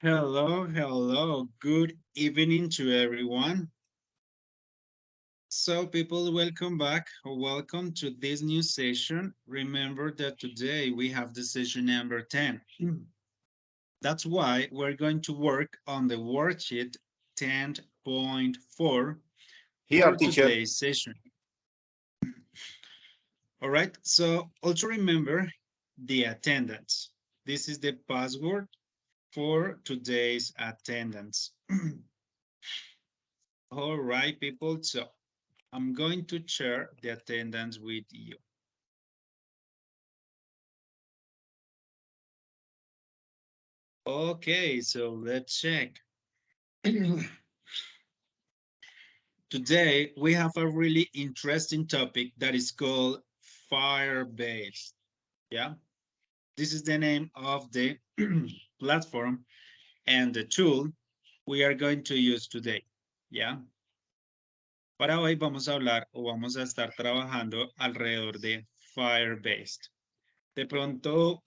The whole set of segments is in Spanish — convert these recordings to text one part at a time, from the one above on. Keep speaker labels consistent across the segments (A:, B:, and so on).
A: Hello, hello. Good evening to everyone. So, people, welcome back. Welcome to this new session. Remember that today we have the session number 10. That's why we're going to work on the worksheet 10.4
B: Here,
A: for
B: teacher.
A: today's session. All right, so also remember the attendance. This is the password for today's attendance. All right, people. So I'm going to share the attendance with you. Okay, so let's check. Today, we have a really interesting topic that is called Firebase. Yeah, this is the name of the platform and the tool we are going to use today. Yeah, para hoy vamos a hablar o vamos a estar trabajando alrededor de Firebase. De pronto,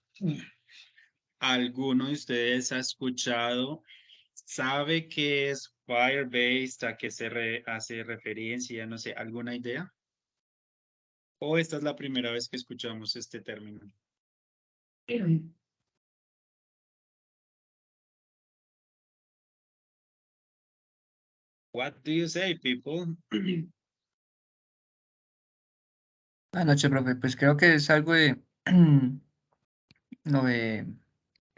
A: ¿alguno de ustedes ha escuchado, sabe qué es Firebase, a qué hace referencia, no sé, alguna idea? ¿O esta es la primera vez que escuchamos este término? What do you say, people?
C: Anoche, profe, pues creo que es algo de lo de,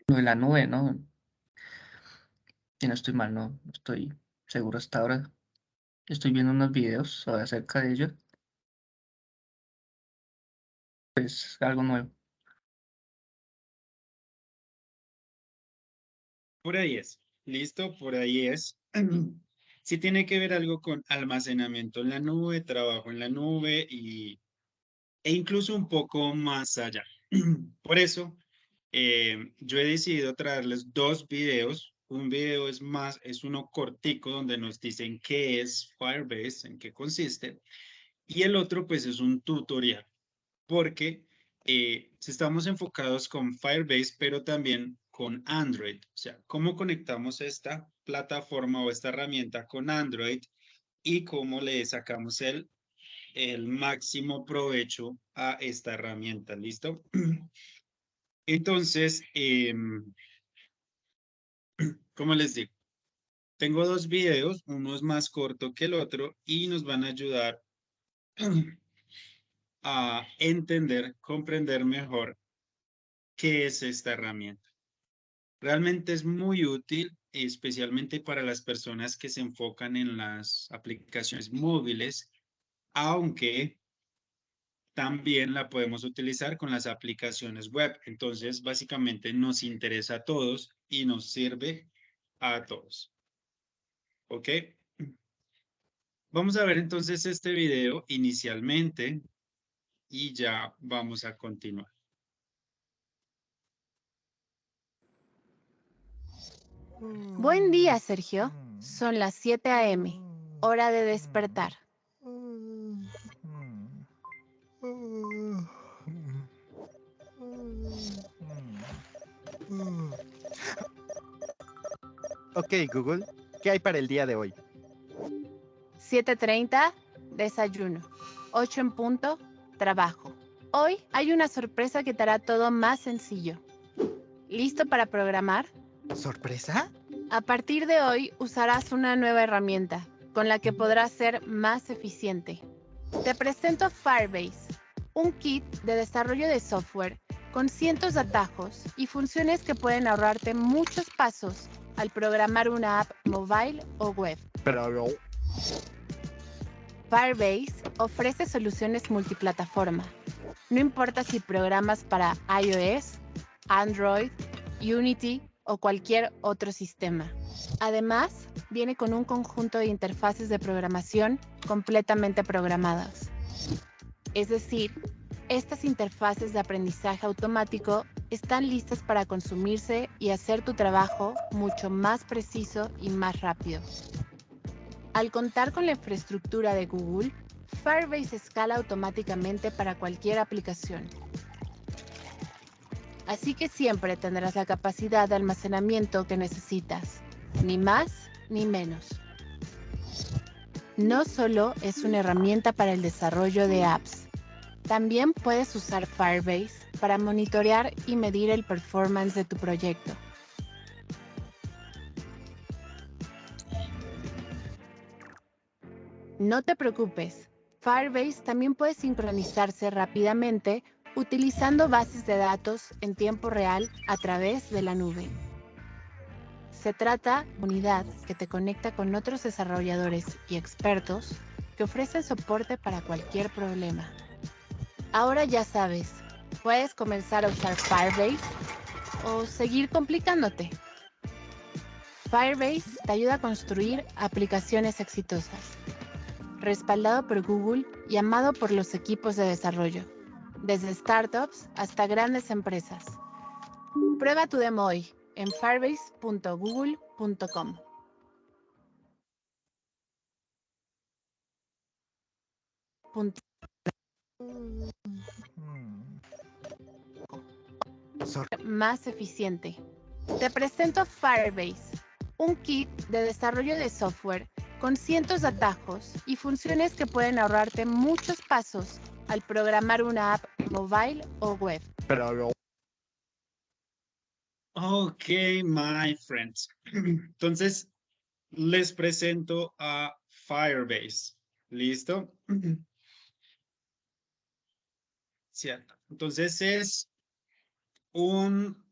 C: lo de la nube, ¿no? Si no estoy mal, no estoy seguro hasta ahora. Estoy viendo unos videos acerca de ello. Pues algo nuevo.
A: Por ahí es. Listo, por ahí es. Sí tiene que ver algo con almacenamiento en la nube, trabajo en la nube e incluso un poco más allá. Por eso, yo he decidido traerles dos videos. Un video es uno cortico donde nos dicen qué es Firebase, en qué consiste, y el otro pues es un tutorial, porque si estamos enfocados con Firebase, pero también con Android, o sea, cómo conectamos esta plataforma o esta herramienta con Android y cómo le sacamos el máximo provecho a esta herramienta, ¿listo? Entonces, como les digo, tengo dos videos, uno es más corto que el otro y nos van a ayudar a entender, comprender mejor qué es esta herramienta. Realmente es muy útil, especialmente para las personas que se enfocan en las aplicaciones móviles, aunque también la podemos utilizar con las aplicaciones web. Entonces, básicamente nos interesa a todos y nos sirve a todos. ¿Ok? Vamos a ver entonces este video inicialmente y ya vamos a continuar.
D: Buen día, Sergio. Son las 7 a.m. Hora de despertar.
E: Ok, Google, ¿qué hay para el día de hoy?
D: 7:30, desayuno. 8 en punto, trabajo. Hoy hay una sorpresa que te hará todo más sencillo. ¿Listo para programar?
E: ¿Sorpresa?
D: A partir de hoy usarás una nueva herramienta con la que podrás ser más eficiente. Te presento Firebase, un kit de desarrollo de software con cientos de atajos y funciones que pueden ahorrarte muchos pasos al programar una app mobile o web.
E: Pero
D: Firebase ofrece soluciones multiplataforma. No importa si programas para iOS, Android, Unity o cualquier otro sistema. Además, viene con un conjunto de interfaces de programación completamente programadas. Es decir, estas interfaces de aprendizaje automático están listas para consumirse y hacer tu trabajo mucho más preciso y más rápido. Al contar con la infraestructura de Google, Firebase escala automáticamente para cualquier aplicación. Así que siempre tendrás la capacidad de almacenamiento que necesitas, ni más ni menos. No solo es una herramienta para el desarrollo de apps, también puedes usar Firebase para monitorear y medir el performance de tu proyecto. No te preocupes, Firebase también puede sincronizarse rápidamente utilizando bases de datos en tiempo real a través de la nube. Se trata de una unidad que te conecta con otros desarrolladores y expertos que ofrecen soporte para cualquier problema. Ahora ya sabes, puedes comenzar a usar Firebase o seguir complicándote. Firebase te ayuda a construir aplicaciones exitosas. Respaldado por Google y amado por los equipos de desarrollo, desde startups hasta grandes empresas. Prueba tu demo hoy en firebase.google.com. Más eficiente. Te presento Firebase, un kit de desarrollo de software con cientos de atajos y funciones que pueden ahorrarte muchos pasos al programar una app mobile o web.
A: Ok, my friends. Entonces, les presento a Firebase. ¿Listo? Cierto. Entonces es un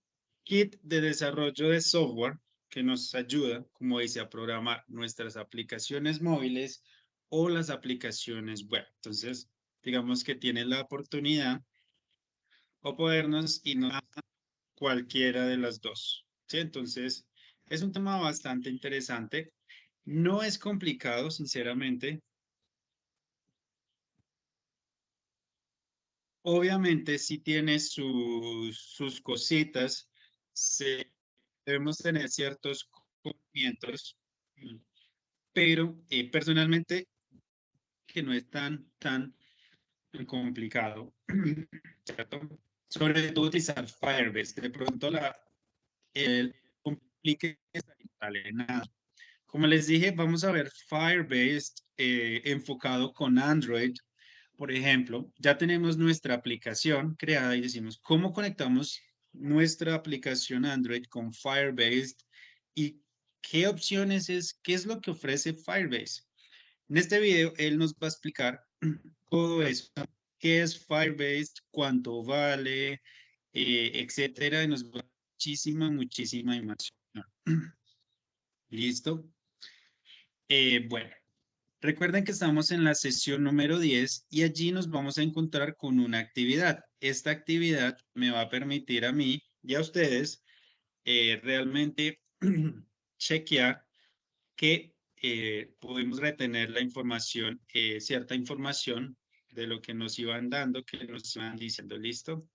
A: kit de desarrollo de software que nos ayuda, como dice, a programar nuestras aplicaciones móviles o las aplicaciones web. Entonces, digamos que tiene la oportunidad o podernos irnos a cualquiera de las dos. ¿Sí? Entonces, es un tema bastante interesante. No es complicado, sinceramente. Obviamente, sí tiene sus cositas. Debemos tener ciertos conocimientos, pero personalmente que no es tan complicado, ¿cierto? Sobre todo utilizar Firebase. De pronto el complique sale nada. Como les dije, vamos a ver Firebase enfocado con Android. Por ejemplo, ya tenemos nuestra aplicación creada y decimos, ¿cómo conectamos nuestra aplicación Android con Firebase? ¿Y qué opciones qué es lo que ofrece Firebase? En este video, él nos va a explicar todo eso. ¿Qué es Firebase? ¿Cuánto vale? Etcétera. Y nos va a dar muchísima información. ¿Listo? Bueno, recuerden que estamos en la sesión número 10 y allí nos vamos a encontrar con una actividad. Esta actividad me va a permitir a mí y a ustedes realmente chequear que pudimos retener la información, cierta información de lo que nos iban dando, que nos iban diciendo, ¿listo?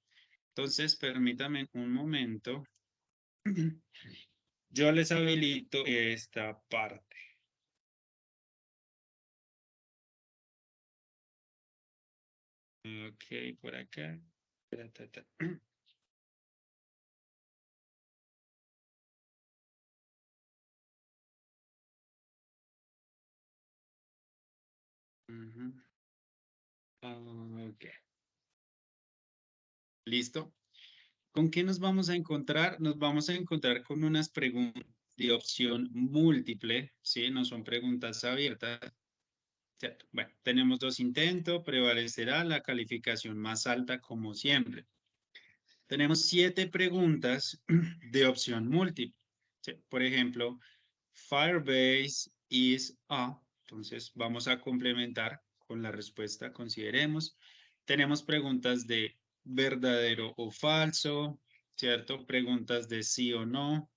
A: Entonces, permítanme un momento. Yo les habilito esta parte. Ok, por acá. Ujú. Ok. ¿Listo? ¿Con qué nos vamos a encontrar? Nos vamos a encontrar con unas preguntas de opción múltiple, ¿sí? No son preguntas abiertas. ¿Cierto? Bueno, tenemos dos intentos, prevalecerá la calificación más alta como siempre. Tenemos 7 preguntas de opción múltiple. ¿Sí? Por ejemplo, Firebase is a. Entonces vamos a complementar con la respuesta, consideremos. Tenemos preguntas de verdadero o falso, ¿cierto? Preguntas de sí o no,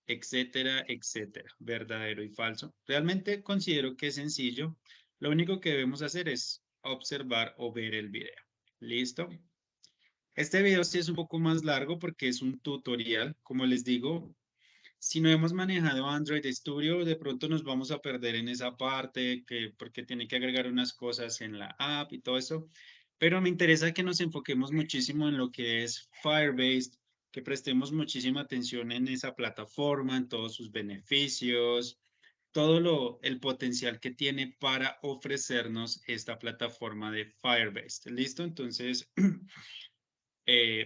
A: etcétera, etcétera, verdadero y falso. Realmente considero que es sencillo. Lo único que debemos hacer es observar o ver el video. ¿Listo? Este video sí es un poco más largo porque es un tutorial. Como les digo, si no hemos manejado Android Studio, de pronto nos vamos a perder en esa parte porque tiene que agregar unas cosas en la app y todo eso. Pero me interesa que nos enfoquemos muchísimo en lo que es Firebase que prestemos muchísima atención en esa plataforma, en todos sus beneficios, el potencial que tiene para ofrecernos esta plataforma de Firebase. ¿Listo? Entonces,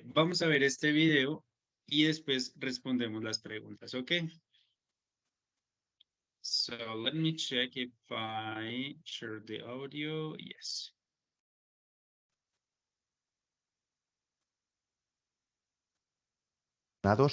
A: vamos a ver este video y después respondemos las preguntas, ¿ok? So let me check if I share the audio. Yes.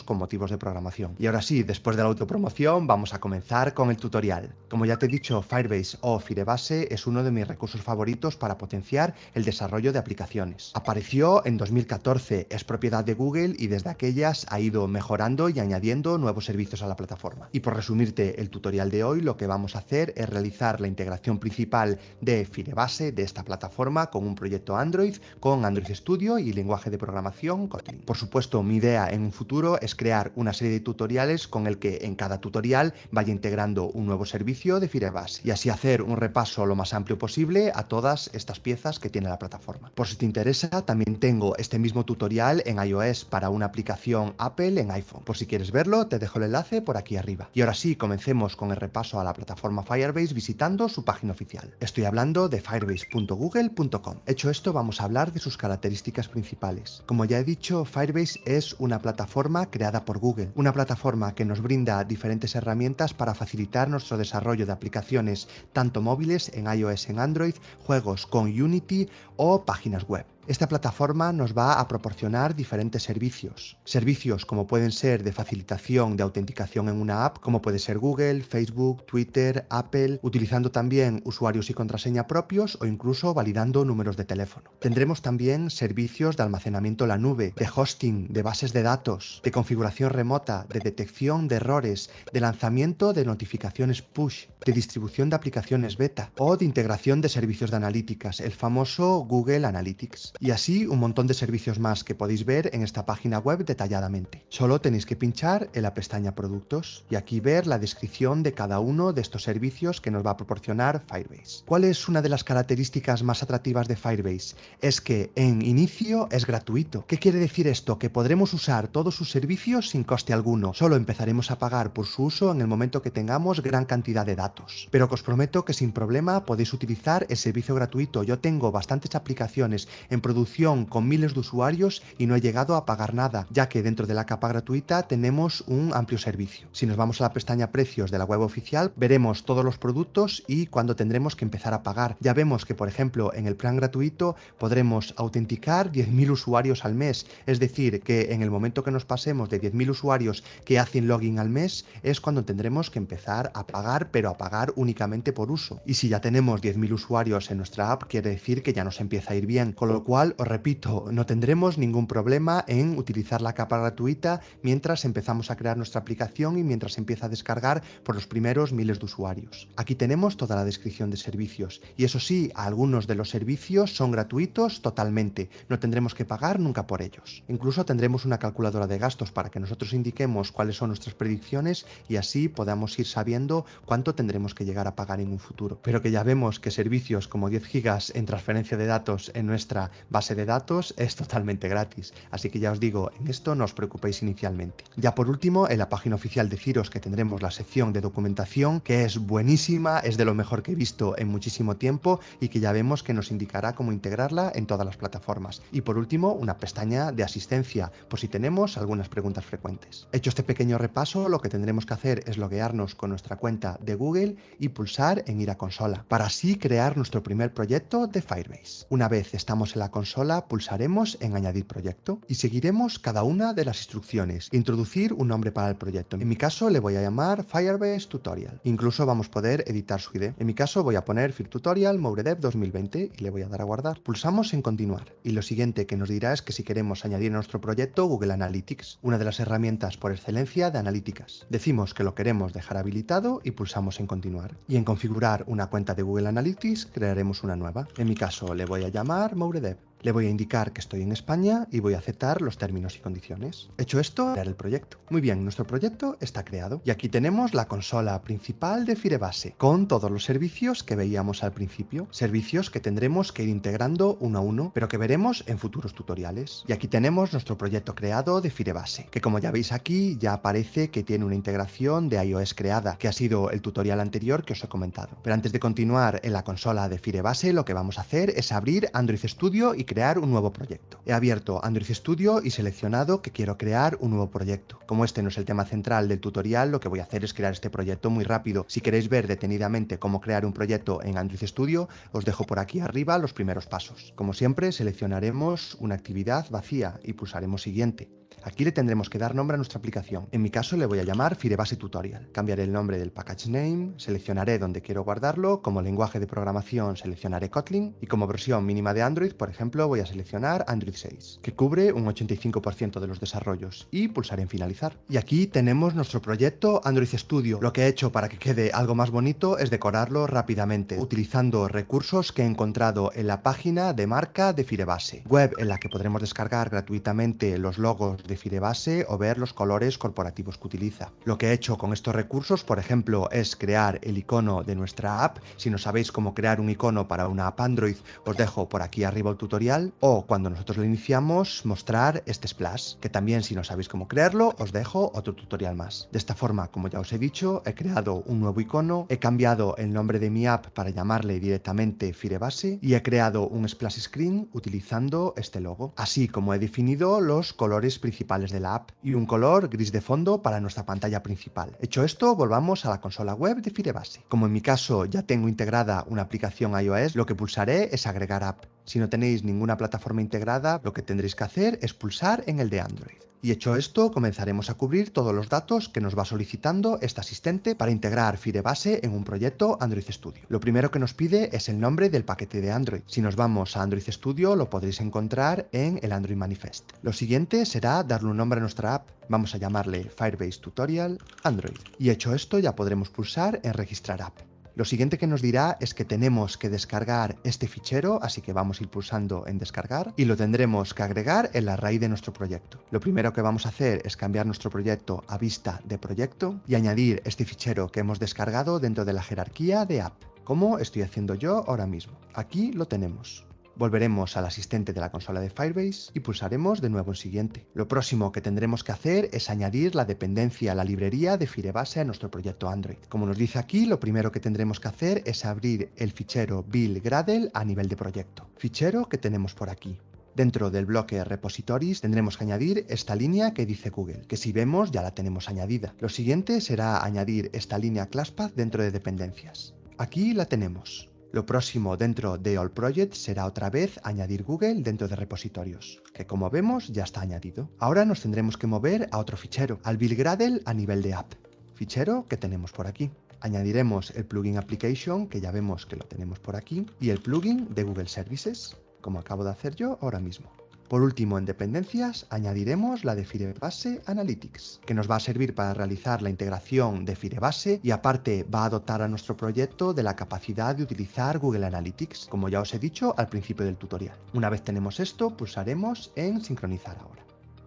B: Con motivos de programación. Y ahora sí, después de la autopromoción, vamos a comenzar con el tutorial. Como ya te he dicho, Firebase o Firebase es uno de mis recursos favoritos para potenciar el desarrollo de aplicaciones. Apareció en 2014, es propiedad de Google y desde aquellas ha ido mejorando y añadiendo nuevos servicios a la plataforma. Y por resumirte el tutorial de hoy, lo que vamos a hacer es realizar la integración principal de Firebase, de esta plataforma, con un proyecto Android, con Android Studio y lenguaje de programación Kotlin. Por supuesto, mi idea en un futuro es crear una serie de tutoriales con el que en cada tutorial vaya integrando un nuevo servicio de Firebase y así hacer un repaso lo más amplio posible a todas estas piezas que tiene la plataforma. Por si te interesa, también tengo este mismo tutorial en iOS para una aplicación Apple en iPhone. Por si quieres verlo, te dejo el enlace por aquí arriba. Y ahora sí, comencemos con el repaso a la plataforma Firebase visitando su página oficial. Estoy hablando de firebase.google.com. Hecho esto, vamos a hablar de sus características principales. Como ya he dicho, Firebase es una plataforma creada por Google, una plataforma que nos brinda diferentes herramientas para facilitar nuestro desarrollo de aplicaciones tanto móviles en iOS, en Android, juegos con Unity o páginas web. Esta plataforma nos va a proporcionar diferentes servicios. Servicios como pueden ser de facilitación de autenticación en una app, como puede ser Google, Facebook, Twitter, Apple, utilizando también usuarios y contraseña propios o incluso validando números de teléfono. Tendremos también servicios de almacenamiento en la nube, de hosting, de bases de datos, de configuración remota, de detección de errores, de lanzamiento de notificaciones push, de distribución de aplicaciones beta o de integración de servicios de analíticas, el famoso Google Analytics. Y así un montón de servicios más que podéis ver en esta página web detalladamente. Solo tenéis que pinchar en la pestaña Productos y aquí ver la descripción de cada uno de estos servicios que nos va a proporcionar Firebase. ¿Cuál es una de las características más atractivas de Firebase? Es que en inicio es gratuito. ¿Qué quiere decir esto? Que podremos usar todos sus servicios sin coste alguno. Solo empezaremos a pagar por su uso en el momento que tengamos gran cantidad de datos. Pero que os prometo que sin problema podéis utilizar el servicio gratuito. Yo tengo bastantes aplicaciones en producción con miles de usuarios y no he llegado a pagar nada, ya que dentro de la capa gratuita tenemos un amplio servicio. Si nos vamos a la pestaña Precios de la web oficial, veremos todos los productos y cuándo tendremos que empezar a pagar. Ya vemos que, por ejemplo, en el plan gratuito podremos autenticar 10.000 usuarios al mes, es decir, que en el momento que nos pasemos de 10.000 usuarios que hacen login al mes es cuando tendremos que empezar a pagar, pero a pagar únicamente por uso. Y si ya tenemos 10.000 usuarios en nuestra app, quiere decir que ya nos empieza a ir bien, con lo cual, os repito, no tendremos ningún problema en utilizar la capa gratuita mientras empezamos a crear nuestra aplicación y mientras empieza a descargar por los primeros miles de usuarios. Aquí tenemos toda la descripción de servicios y eso sí, algunos de los servicios son gratuitos totalmente, no tendremos que pagar nunca por ellos. Incluso tendremos una calculadora de gastos para que nosotros indiquemos cuáles son nuestras predicciones y así podamos ir sabiendo cuánto tendremos que llegar a pagar en un futuro. Pero que ya vemos que servicios como 10 gigas en transferencia de datos en nuestra base de datos es totalmente gratis, así que ya os digo, en esto no os preocupéis inicialmente. Ya por último, en la página oficial de Firos que tendremos la sección de documentación, que es buenísima, es de lo mejor que he visto en muchísimo tiempo y que ya vemos que nos indicará cómo integrarla en todas las plataformas. Y por último, una pestaña de asistencia, por si tenemos algunas preguntas frecuentes. Hecho este pequeño repaso, lo que tendremos que hacer es loguearnos con nuestra cuenta de Google y pulsar en ir a consola, para así crear nuestro primer proyecto de Firebase. Una vez estamos en la consola, pulsaremos en añadir proyecto y seguiremos cada una de las instrucciones. Introducir un nombre para el proyecto. En mi caso le voy a llamar Firebase Tutorial. Incluso vamos a poder editar su ID. En mi caso voy a poner FirTutorial Mouredev 2020 y le voy a dar a guardar. Pulsamos en continuar y lo siguiente que nos dirá es que si queremos añadir a nuestro proyecto Google Analytics, una de las herramientas por excelencia de analíticas. Decimos que lo queremos dejar habilitado y pulsamos en continuar. Y en configurar una cuenta de Google Analytics crearemos una nueva. En mi caso le voy a llamar Mouredev. Le voy a indicar que estoy en España y voy a aceptar los términos y condiciones. Hecho esto, crear el proyecto. Muy bien, nuestro proyecto está creado. Y aquí tenemos la consola principal de Firebase, con todos los servicios que veíamos al principio. Servicios que tendremos que ir integrando uno a uno, pero que veremos en futuros tutoriales. Y aquí tenemos nuestro proyecto creado de Firebase, que como ya veis aquí, ya aparece que tiene una integración de iOS creada, que ha sido el tutorial anterior que os he comentado. Pero antes de continuar en la consola de Firebase, lo que vamos a hacer es abrir Android Studio y crear un nuevo proyecto. He abierto Android Studio y seleccionado que quiero crear un nuevo proyecto. Como este no es el tema central del tutorial, lo que voy a hacer es crear este proyecto muy rápido. Si queréis ver detenidamente cómo crear un proyecto en Android Studio, os dejo por aquí arriba los primeros pasos. Como siempre, seleccionaremos una actividad vacía y pulsaremos siguiente. Aquí le tendremos que dar nombre a nuestra aplicación. En mi caso le voy a llamar Firebase Tutorial. Cambiaré el nombre del package name, seleccionaré donde quiero guardarlo, como lenguaje de programación seleccionaré Kotlin y como versión mínima de Android, por ejemplo, voy a seleccionar Android 6, que cubre un 85% de los desarrollos y pulsaré en finalizar. Y aquí tenemos nuestro proyecto Android Studio. Lo que he hecho para que quede algo más bonito es decorarlo rápidamente, utilizando recursos que he encontrado en la página de marca de Firebase, web en la que podremos descargar gratuitamente los logos de Firebase o ver los colores corporativos que utiliza. Lo que he hecho con estos recursos, por ejemplo, es crear el icono de nuestra app. Si no sabéis cómo crear un icono para una app Android, os dejo por aquí arriba el tutorial, o cuando nosotros lo iniciamos, mostrar este splash, que también si no sabéis cómo crearlo, os dejo otro tutorial más. De esta forma, como ya os he dicho, he creado un nuevo icono, he cambiado el nombre de mi app para llamarle directamente Firebase y he creado un splash screen utilizando este logo, así como he definido los colores principales de la app y un color gris de fondo para nuestra pantalla principal. Hecho esto, volvamos a la consola web de Firebase. Como en mi caso ya tengo integrada una aplicación iOS, lo que pulsaré es agregar app. Si no tenéis ninguna plataforma integrada, lo que tendréis que hacer es pulsar en el de Android. Y hecho esto, comenzaremos a cubrir todos los datos que nos va solicitando este asistente para integrar Firebase en un proyecto Android Studio. Lo primero que nos pide es el nombre del paquete de Android. Si nos vamos a Android Studio, lo podréis encontrar en el Android Manifest. Lo siguiente será darle un nombre a nuestra app. Vamos a llamarle Firebase Tutorial Android. Y hecho esto, ya podremos pulsar en registrar app. Lo siguiente que nos dirá es que tenemos que descargar este fichero, así que vamos a ir pulsando en descargar y lo tendremos que agregar en la raíz de nuestro proyecto. Lo primero que vamos a hacer es cambiar nuestro proyecto a vista de proyecto y añadir este fichero que hemos descargado dentro de la jerarquía de app, como estoy haciendo yo ahora mismo. Aquí lo tenemos. Volveremos al asistente de la consola de Firebase y pulsaremos de nuevo en siguiente. Lo próximo que tendremos que hacer es añadir la dependencia a la librería de Firebase a nuestro proyecto Android. Como nos dice aquí, lo primero que tendremos que hacer es abrir el fichero build Gradle a nivel de proyecto. Fichero que tenemos por aquí. Dentro del bloque repositories tendremos que añadir esta línea que dice Google, que si vemos ya la tenemos añadida. Lo siguiente será añadir esta línea ClassPath dentro de dependencias. Aquí la tenemos. Lo próximo dentro de All Projects será otra vez añadir Google dentro de repositorios, que como vemos ya está añadido. Ahora nos tendremos que mover a otro fichero, al build Gradle a nivel de app. Fichero que tenemos por aquí. Añadiremos el plugin application, que ya vemos que lo tenemos por aquí, y el plugin de Google Services, como acabo de hacer yo ahora mismo. Por último, en dependencias, añadiremos la de Firebase Analytics, que nos va a servir para realizar la integración de Firebase y aparte va a dotar a nuestro proyecto de la capacidad de utilizar Google Analytics, como ya os he dicho al principio del tutorial. Una vez tenemos esto, pulsaremos en sincronizar ahora.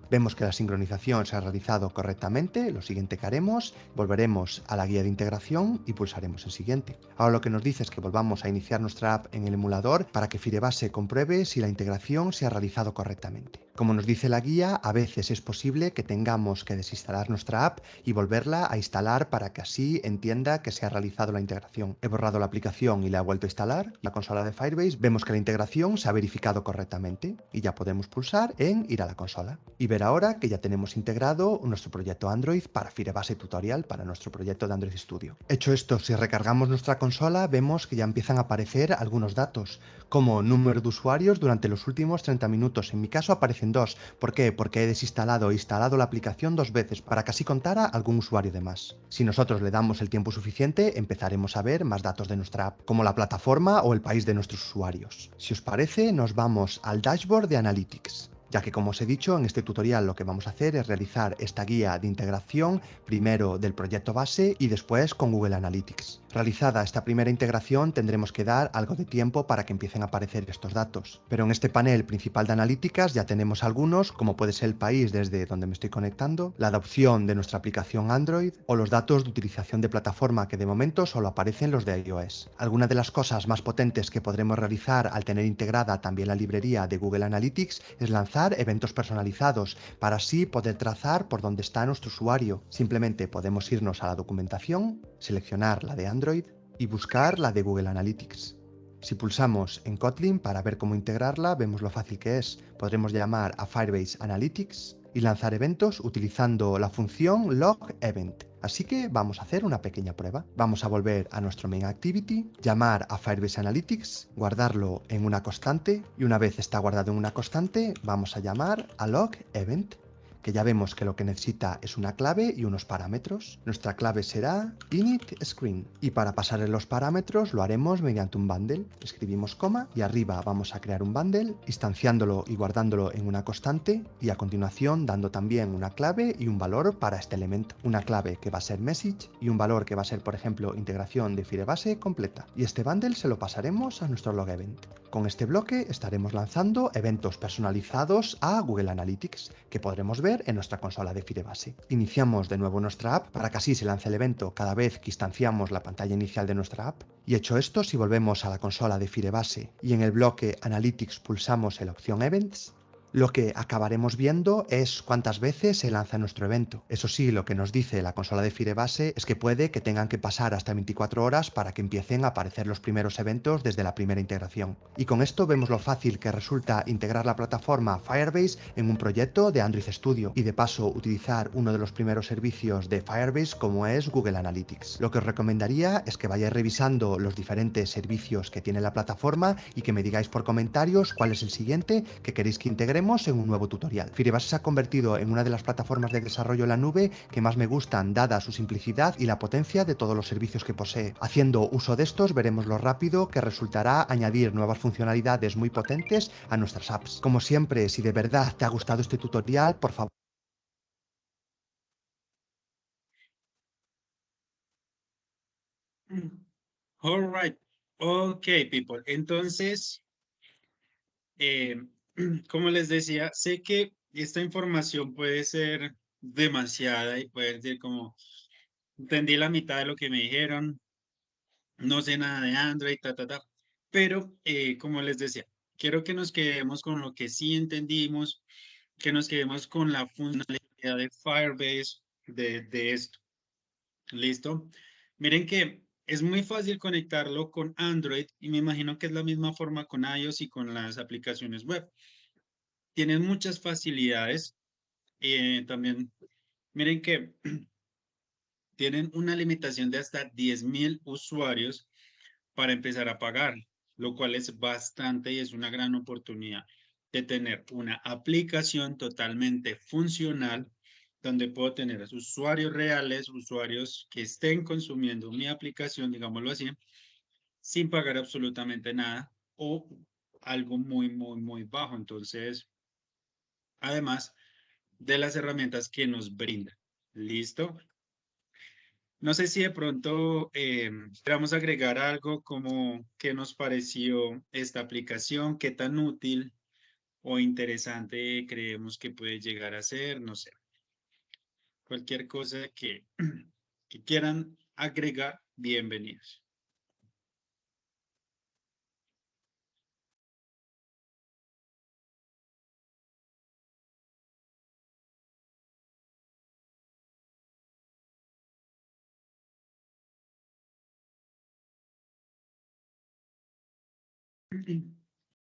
B: Vemos que la sincronización se ha realizado correctamente. Lo siguiente que haremos, volveremos a la guía de integración y pulsaremos en siguiente. Ahora lo que nos dice es que volvamos a iniciar nuestra app en el emulador para que Firebase compruebe si la integración se ha realizado correctamente. Como nos dice la guía, a veces es posible que tengamos que desinstalar nuestra app y volverla a instalar para que así entienda que se ha realizado la integración. He borrado la aplicación y la he vuelto a instalar. En la consola de Firebase vemos que la integración se ha verificado correctamente y ya podemos pulsar en ir a la consola y ver ahora que ya tenemos integrado nuestro proyecto Android para Firebase Tutorial para nuestro proyecto de Android Studio. Hecho esto, si recargamos nuestra consola, vemos que ya empiezan a aparecer algunos datos, como número de usuarios durante los últimos 30 minutos. En mi caso aparecen 2. ¿Por qué? Porque he desinstalado e instalado la aplicación 2 veces para que así contara algún usuario de más. Si nosotros le damos el tiempo suficiente, empezaremos a ver más datos de nuestra app, como la plataforma o el país de nuestros usuarios. Si os parece, nos vamos al dashboard de Analytics, ya que como os he dicho, en este tutorial lo que vamos a hacer es realizar esta guía de integración primero del proyecto base y después con Google Analytics. Realizada esta primera integración, tendremos que dar algo de tiempo para que empiecen a aparecer estos datos. Pero en este panel principal de analíticas ya tenemos algunos, como puede ser el país desde donde me estoy conectando, la adopción de nuestra aplicación Android o los datos de utilización de plataforma, que de momento solo aparecen los de iOS. Algunas de las cosas más potentes que podremos realizar al tener integrada también la librería de Google Analytics es lanzar eventos personalizados para así poder trazar por dónde está nuestro usuario. Simplemente podemos irnos a la documentación, seleccionar la de Android y buscar la de Google Analytics. Si pulsamos en Kotlin para ver cómo integrarla, vemos lo fácil que es. Podremos llamar a Firebase Analytics y lanzar eventos utilizando la función logEvent. Así que vamos a hacer una pequeña prueba. Vamos a volver a nuestro main activity, llamar a Firebase Analytics, guardarlo en una constante y una vez está guardado en una constante, vamos a llamar a logEvent, que ya vemos que lo que necesita es una clave y unos parámetros. Nuestra clave será initScreen y para pasarle los parámetros lo haremos mediante un bundle. Escribimos coma y arriba vamos a crear un bundle, instanciándolo y guardándolo en una constante y a continuación dando también una clave y un valor para este elemento. Una clave que va a ser message y un valor que va a ser, por ejemplo, integración de Firebase completa. Y este bundle se lo pasaremos a nuestro logEvent. Con este bloque estaremos lanzando eventos personalizados a Google Analytics que podremos ver en nuestra consola de Firebase. Iniciamos de nuevo nuestra app para que así se lance el evento cada vez que instanciamos la pantalla inicial de nuestra app. Y hecho esto, si volvemos a la consola de Firebase y en el bloque Analytics pulsamos en la opción Events, lo que acabaremos viendo es cuántas veces se lanza nuestro evento. Eso sí, lo que nos dice la consola de Firebase es que puede que tengan que pasar hasta 24 horas para que empiecen a aparecer los primeros eventos desde la primera integración. Y con esto vemos lo fácil que resulta integrar la plataforma Firebase en un proyecto de Android Studio y de paso utilizar uno de los primeros servicios de Firebase como es Google Analytics. Lo que os recomendaría es que vayáis revisando los diferentes servicios que tiene la plataforma y que me digáis por comentarios cuál es el siguiente que queréis que integremos en un nuevo tutorial. Firebase se ha convertido en una de las plataformas de desarrollo en la nube que más me gustan, dada su simplicidad y la potencia de todos los servicios que posee. Haciendo uso de estos, veremos lo rápido que resultará añadir nuevas funcionalidades muy potentes a nuestras apps. Como siempre, si de verdad te ha gustado este tutorial, por favor.
A: All right. Ok, people. Entonces, eh, como les decía, sé que esta información puede ser demasiada y puede decir como, entendí la mitad de lo que me dijeron, no sé nada de Android, pero como les decía, quiero que nos quedemos con lo que sí entendimos, que nos quedemos con la funcionalidad de Firebase de esto. ¿Listo? Miren que es muy fácil conectarlo con Android y me imagino que es la misma forma con iOS y con las aplicaciones web. Tienen muchas facilidades. También, miren que tienen una limitación de hasta 10.000 usuarios para empezar a pagar, lo cual es bastante y es una gran oportunidad de tener una aplicación totalmente funcional donde puedo tener a usuarios reales, usuarios que estén consumiendo mi aplicación, digámoslo así, sin pagar absolutamente nada o algo muy, muy, muy bajo. Entonces, además de las herramientas que nos brinda. ¿Listo? No sé si de pronto queramos agregar algo como qué nos pareció esta aplicación, qué tan útil o interesante creemos que puede llegar a ser, no sé. Cualquier cosa que quieran agregar, bienvenidos.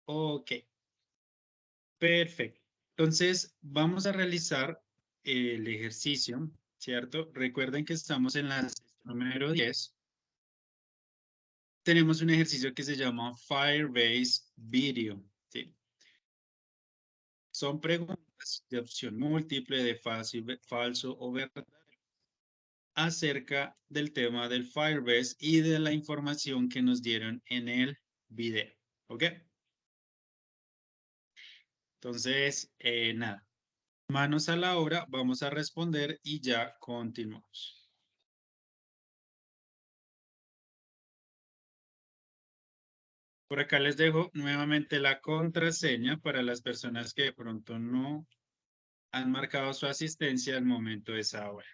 A: Ok, perfecto. Entonces, vamos a realizar el ejercicio, ¿cierto? Recuerden que estamos en la sesión número 10. Tenemos un ejercicio que se llama Firebase Video, ¿sí? Son preguntas de opción múltiple, de fácil, falso o verdadero, acerca del tema del Firebase y de la información que nos dieron en el video, ¿ok? Entonces, nada, manos a la obra, vamos a responder y ya continuamos. Por acá les dejo nuevamente la contraseña para las personas que de pronto no han marcado su asistencia al momento de esa hora.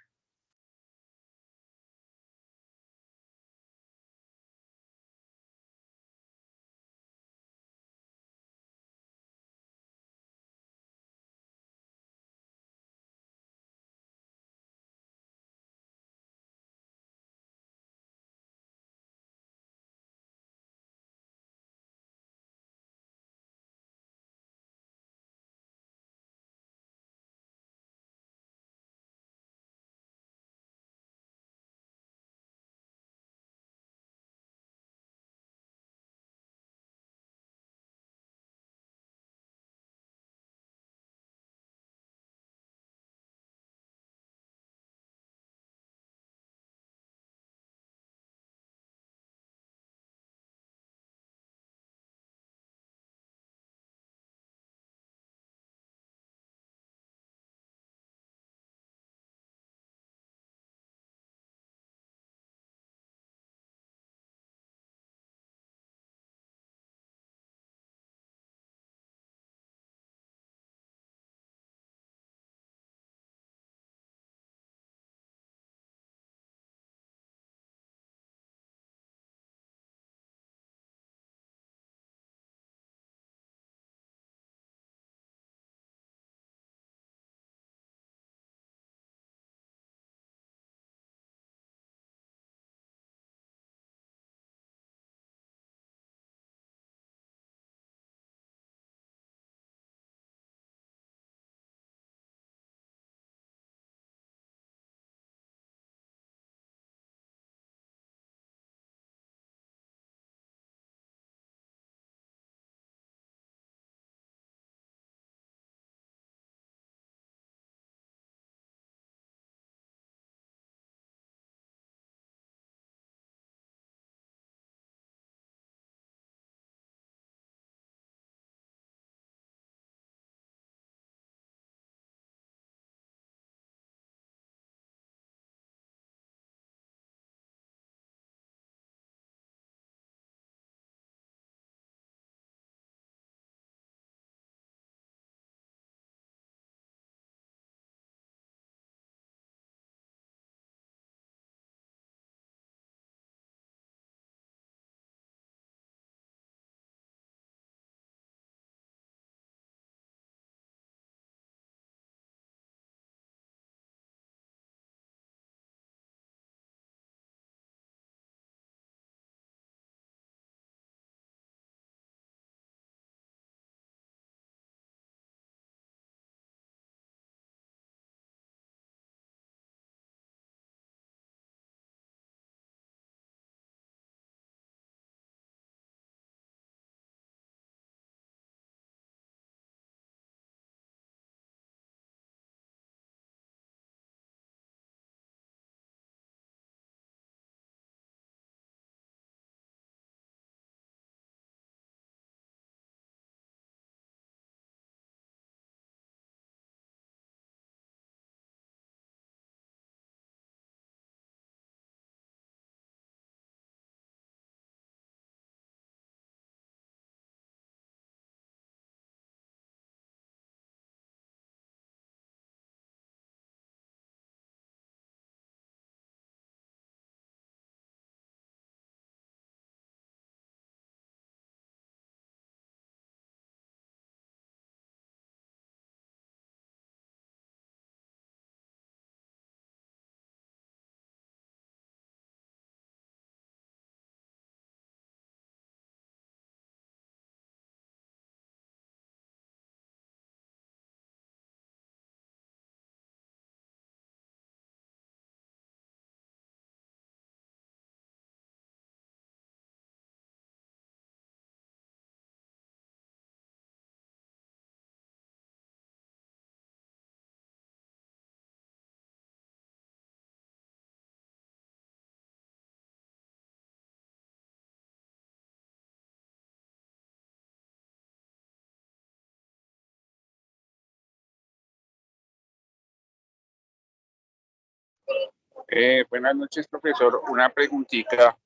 F: Buenas noches, profesor. Una preguntita.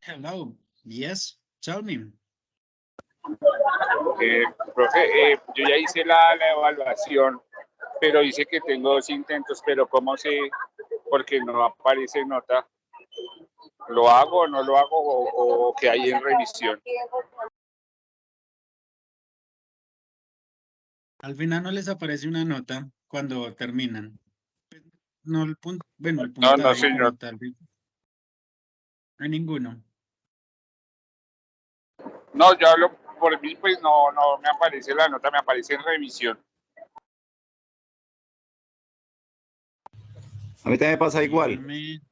A: Hello. Yes. Tell me.
F: Profe, yo ya hice la evaluación, pero dice que tengo 2 intentos, pero ¿cómo sé? Porque no aparece nota. ¿Lo hago o no lo hago o que hay en revisión?
A: Al final no les aparece una nota cuando terminan. No el punto, bueno, el
F: No, no,
A: puntaje como
F: señor.
A: tal. No hay ninguno.
F: No, yo hablo por mí, pues no me aparece la nota, me aparece en revisión.
G: A mí también me pasa igual.
A: Déjeme.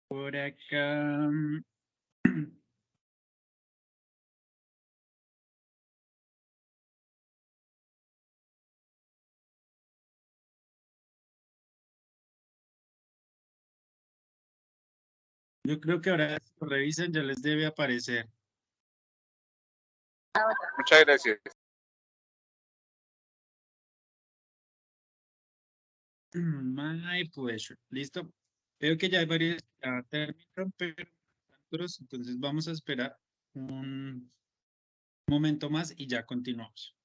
A: Por acá. Yo creo que ahora si lo revisan ya les debe aparecer.
F: Muchas gracias.
A: My pleasure. ¿Listo? Veo que ya hay varios que ya terminaron, pero otros, entonces vamos a esperar un momento más y ya continuamos.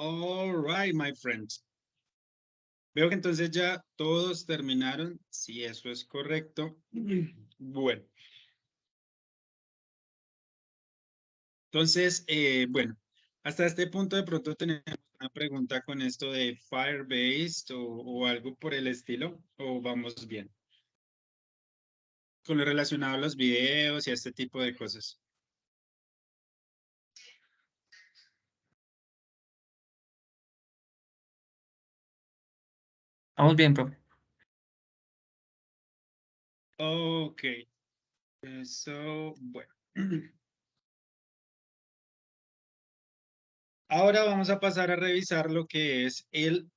A: All right, my friends. Veo que entonces ya todos terminaron. Si eso es correcto. Bueno. Entonces, bueno, hasta este punto de pronto tenemos una pregunta con esto de Firebase o algo por el estilo, o vamos bien. Con lo relacionado a los videos y a este tipo de cosas.
C: Vamos bien, profe.
A: Ok. Eso, bueno. Ahora vamos a pasar a revisar lo que es el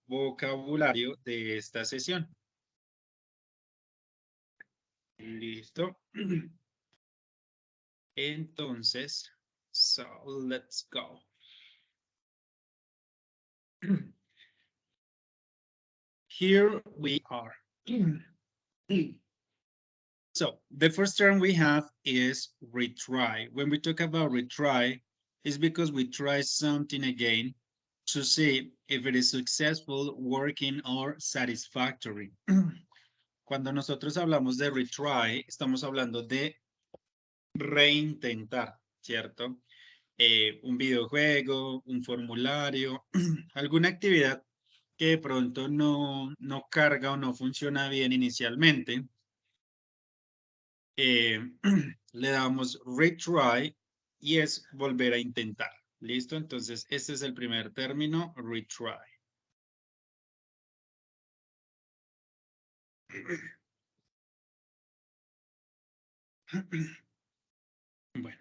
A: vocabulario de esta sesión. Listo. Entonces, so let's go. Here we are. So the first term we have is retry. When we talk about retry, it's because we try something again to see if it is successful, working, or satisfactory. Cuando nosotros hablamos de retry, estamos hablando de reintentar, ¿cierto? Un videojuego, un formulario, alguna actividad que de pronto no carga o no funciona bien inicialmente. Le damos retry y es volver a intentar. ¿Listo? Entonces, este es el primer término, retry. Bueno,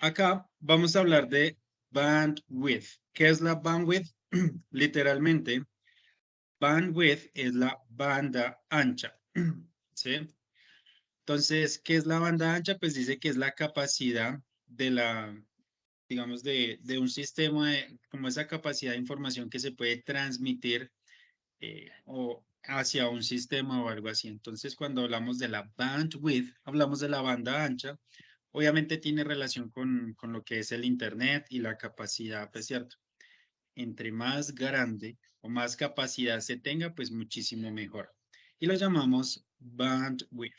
A: acá vamos a hablar de bandwidth. ¿Qué es la bandwidth? Literalmente, bandwidth es la banda ancha. ¿Sí? Entonces, ¿qué es la banda ancha? Pues dice que es la capacidad de la, digamos, de un sistema, como esa capacidad de información que se puede transmitir o hacia un sistema o algo así. Entonces, cuando hablamos de la bandwidth, hablamos de la banda ancha. Obviamente tiene relación con lo que es el Internet y la capacidad, pues cierto. Entre más grande o más capacidad se tenga, pues muchísimo mejor. Y lo llamamos bandwidth.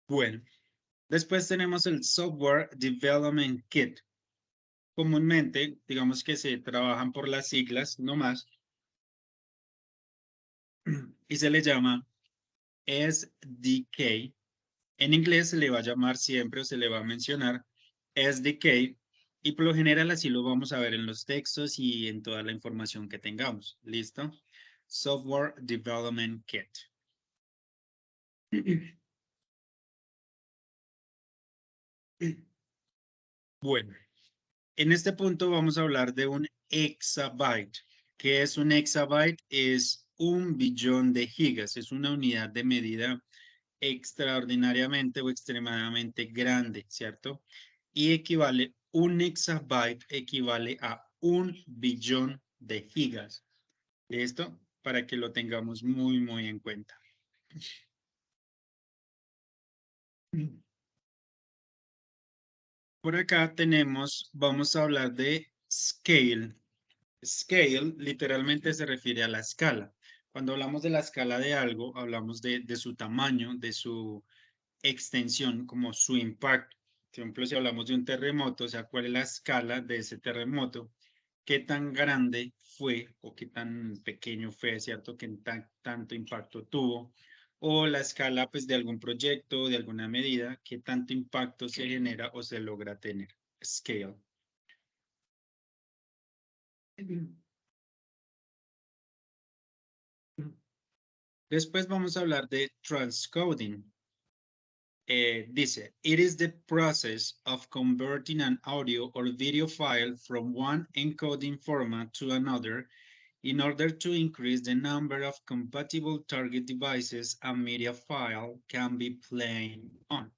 A: Bueno, después tenemos el Software Development Kit. Comúnmente, digamos que se trabajan por las siglas, no más, y se le llama SDK. En inglés se le va a llamar siempre o se le va a mencionar SDK y por lo general así lo vamos a ver en los textos y en toda la información que tengamos. ¿Listo? Software Development Kit. Bueno, en este punto vamos a hablar de un exabyte. ¿Qué es un exabyte? Es 1 billón de gigas. Es una unidad de medida extraordinariamente o extremadamente grande, ¿cierto? Y equivale, un exabyte equivale a 1 billón de gigas. ¿Listo? Para que lo tengamos muy, muy en cuenta. Por acá tenemos, vamos a hablar de scale. Scale literalmente se refiere a la escala. Cuando hablamos de la escala de algo, hablamos de su tamaño, de su extensión, como su impacto. Por ejemplo, si hablamos de un terremoto, o sea, cuál es la escala de ese terremoto, qué tan grande fue o qué tan pequeño fue, ¿cierto? Qué tanto impacto tuvo. O la escala, pues, de algún proyecto, de alguna medida, qué tanto impacto se genera o se logra tener. Scale. Después vamos a hablar de transcoding. Dice, it is the process of converting an audio or video file from one encoding format to another in order to increase the number of compatible target devices a media file can be played on.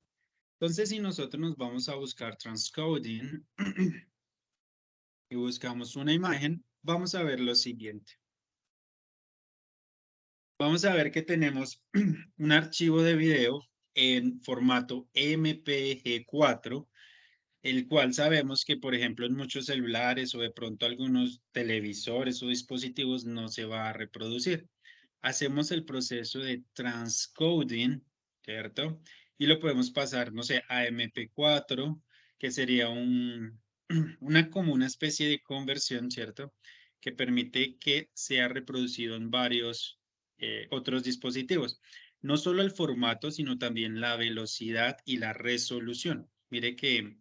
A: Entonces, si nosotros nos vamos a buscar transcoding y buscamos una imagen, vamos a ver lo siguiente. Vamos a ver que tenemos un archivo de video en formato MPG4, el cual sabemos que, por ejemplo, en muchos celulares o de pronto algunos televisores o dispositivos no se va a reproducir. Hacemos el proceso de transcoding, ¿cierto? Y lo podemos pasar, no sé, a MP4, que sería como una especie de conversión, ¿cierto? Que permite que sea reproducido en varios otros dispositivos. No solo el formato, sino también la velocidad y la resolución. Mire que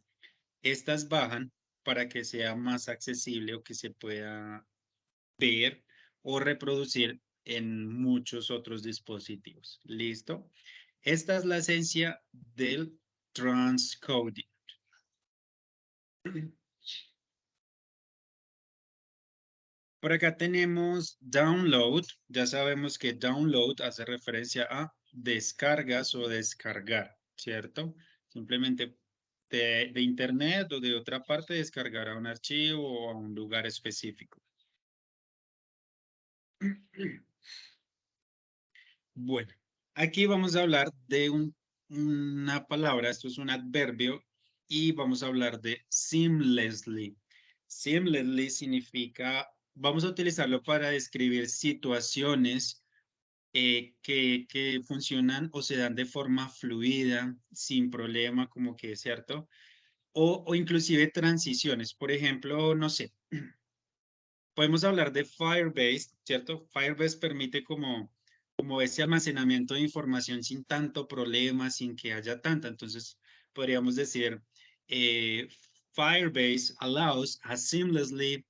A: estas bajan para que sea más accesible o que se pueda ver o reproducir en muchos otros dispositivos. ¿Listo? Esta es la esencia del transcoding. Por acá tenemos download. Ya sabemos que download hace referencia a descargas o descargar, ¿cierto? Simplemente de internet o de otra parte descargar a un archivo o a un lugar específico. Bueno, aquí vamos a hablar de una palabra, esto es un adverbio, y vamos a hablar de seamlessly. Seamlessly significa, vamos a utilizarlo para describir situaciones que funcionan o se dan de forma fluida, sin problema, como que es cierto, o inclusive transiciones. Por ejemplo, no sé, podemos hablar de Firebase, ¿cierto? Firebase permite como ese almacenamiento de información sin tanto problema, sin que haya tanta. Entonces, podríamos decir, eh, Firebase allows a seamlessly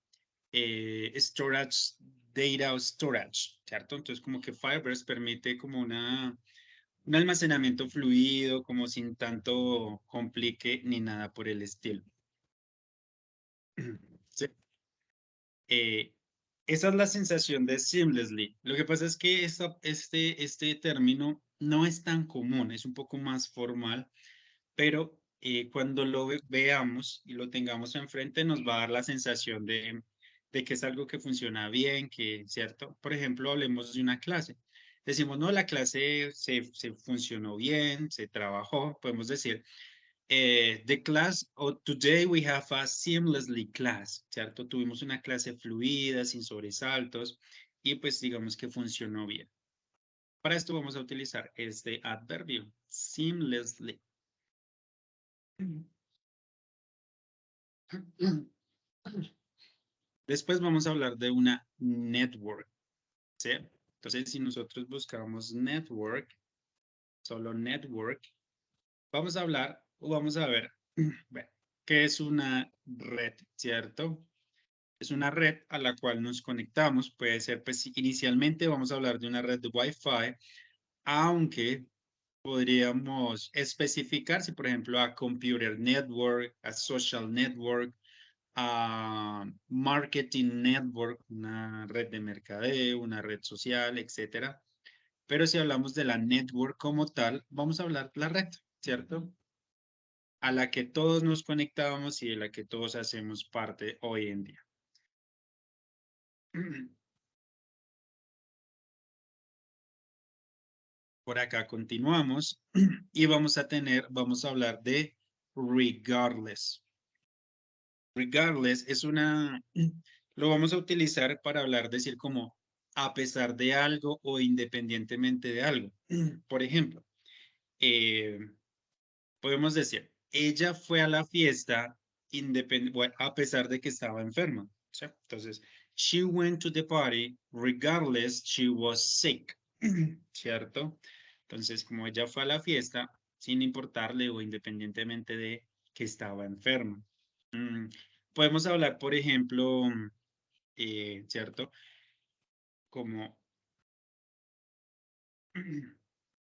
A: storage, data storage, ¿cierto? Entonces, como que Firebase permite como un almacenamiento fluido, como sin tanto complique ni nada por el estilo. Sí. Eh, Esa es la sensación de seamlessly. Lo que pasa es que este término no es tan común, es un poco más formal, pero cuando lo veamos y lo tengamos enfrente nos va a dar la sensación de que es algo que funciona bien, que, ¿cierto? Por ejemplo, hablemos de una clase. Decimos, no, la clase se funcionó bien, se trabajó, podemos decir, the class, or today we have a seamlessly class, ¿cierto? Tuvimos una clase fluida, sin sobresaltos, y pues digamos que funcionó bien. Para esto vamos a utilizar este adverbio, seamlessly. Después vamos a hablar de una network, ¿sí? Entonces, si nosotros buscamos network, solo network, vamos a hablar o vamos a ver, bueno, qué es una red, ¿cierto? Es una red a la cual nos conectamos. Puede ser, pues, inicialmente vamos a hablar de una red de Wi-Fi, aunque podríamos especificar si, por ejemplo, a computer network, a social network, a marketing network, una red de mercadeo, una red social, etcétera. Pero si hablamos de la network como tal, vamos a hablar de la red, ¿cierto? A la que todos nos conectamos y de la que todos hacemos parte hoy en día. Por acá continuamos y vamos a hablar de regardless. Regardless es lo vamos a utilizar para hablar, decir como a pesar de algo o independientemente de algo. Por ejemplo, eh, podemos decir, ella fue a la fiesta bueno, a pesar de que estaba enferma. ¿Sí? Entonces, she went to the party regardless she was sick. ¿Cierto? Entonces, como ella fue a la fiesta, sin importarle o independientemente de que estaba enferma. Podemos hablar, por ejemplo, ¿cierto? Como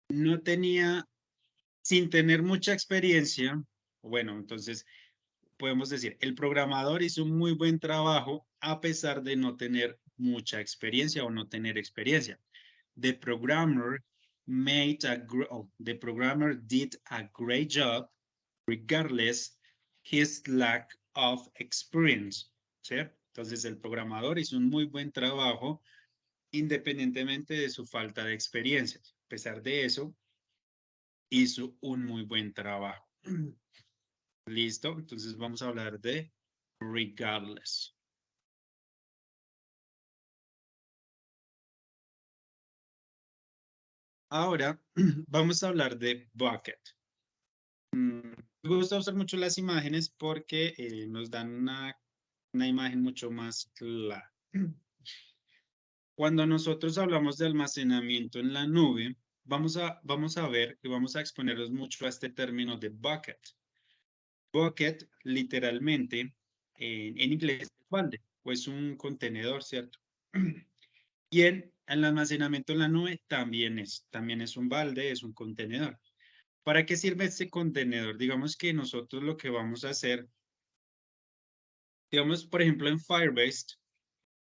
A: no tenía, sin tener mucha experiencia, bueno, entonces podemos decir, el programador hizo un muy buen trabajo a pesar de no tener mucha experiencia o no tener experiencia. The programmer the programmer did a great job regardless his lack of experience. ¿Sí? Entonces el programador hizo un muy buen trabajo independientemente de su falta de experiencia. A pesar de eso, hizo un muy buen trabajo. ¿Listo? Entonces vamos a hablar de regardless. Ahora vamos a hablar de bucket. Me gusta usar mucho las imágenes porque nos dan una imagen mucho más clara. Cuando nosotros hablamos de almacenamiento en la nube, vamos a ver y vamos a exponernos mucho a este término de bucket. Bucket, literalmente, en inglés, es balde, o es un contenedor, ¿cierto? Y en el almacenamiento en la nube también es un balde, es un contenedor. ¿Para qué sirve este contenedor? Digamos que nosotros lo que vamos a hacer, digamos, por ejemplo, en Firebase,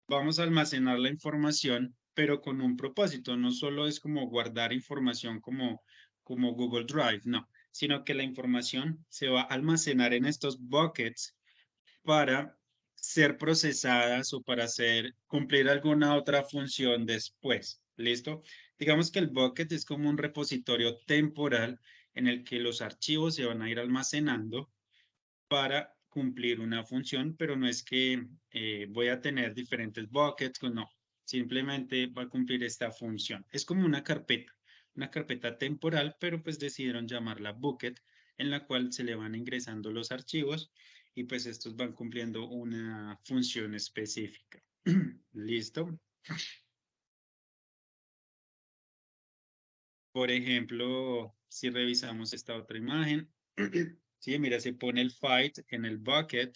A: vamos a almacenar la información, pero con un propósito. No solo es como guardar información como Google Drive, no, sino que la información se va a almacenar en estos buckets para ser procesadas o para cumplir alguna otra función después. ¿Listo? Digamos que el bucket es como un repositorio temporal en el que los archivos se van a ir almacenando para cumplir una función, pero no es que voy a tener diferentes buckets, no, simplemente va a cumplir esta función. Es como una carpeta temporal, pero pues decidieron llamarla bucket, en la cual se le van ingresando los archivos y pues estos van cumpliendo una función específica. ¿Listo? Por ejemplo, si revisamos esta otra imagen, sí, mira, se pone el fight en el bucket.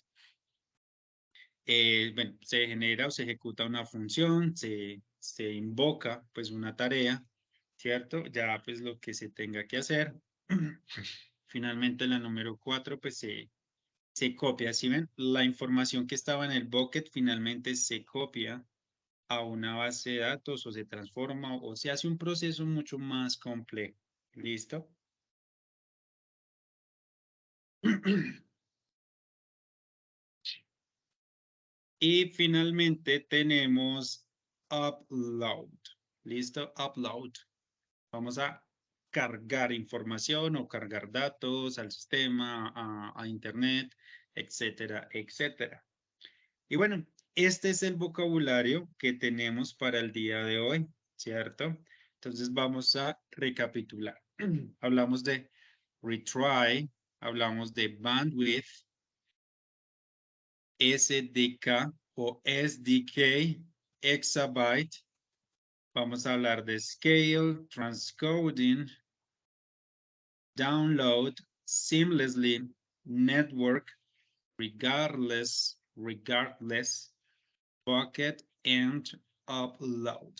A: Bueno, se genera o se ejecuta una función, se invoca pues una tarea, ¿cierto? Ya pues lo que se tenga que hacer. Finalmente la número 4 pues se copia, ¿sí ven? La información que estaba en el bucket finalmente se copia a una base de datos o se transforma o se hace un proceso mucho más complejo. ¿Listo? Y finalmente tenemos upload. ¿Listo? Upload. Vamos a cargar información o cargar datos al sistema, a internet, etcétera, etcétera. Y bueno, este es el vocabulario que tenemos para el día de hoy, ¿cierto? Entonces vamos a recapitular. Hablamos de retry, hablamos de bandwidth, SDK o SDK, exabyte. Vamos a hablar de scale, transcoding, download, seamlessly, network, regardless, bucket, and upload.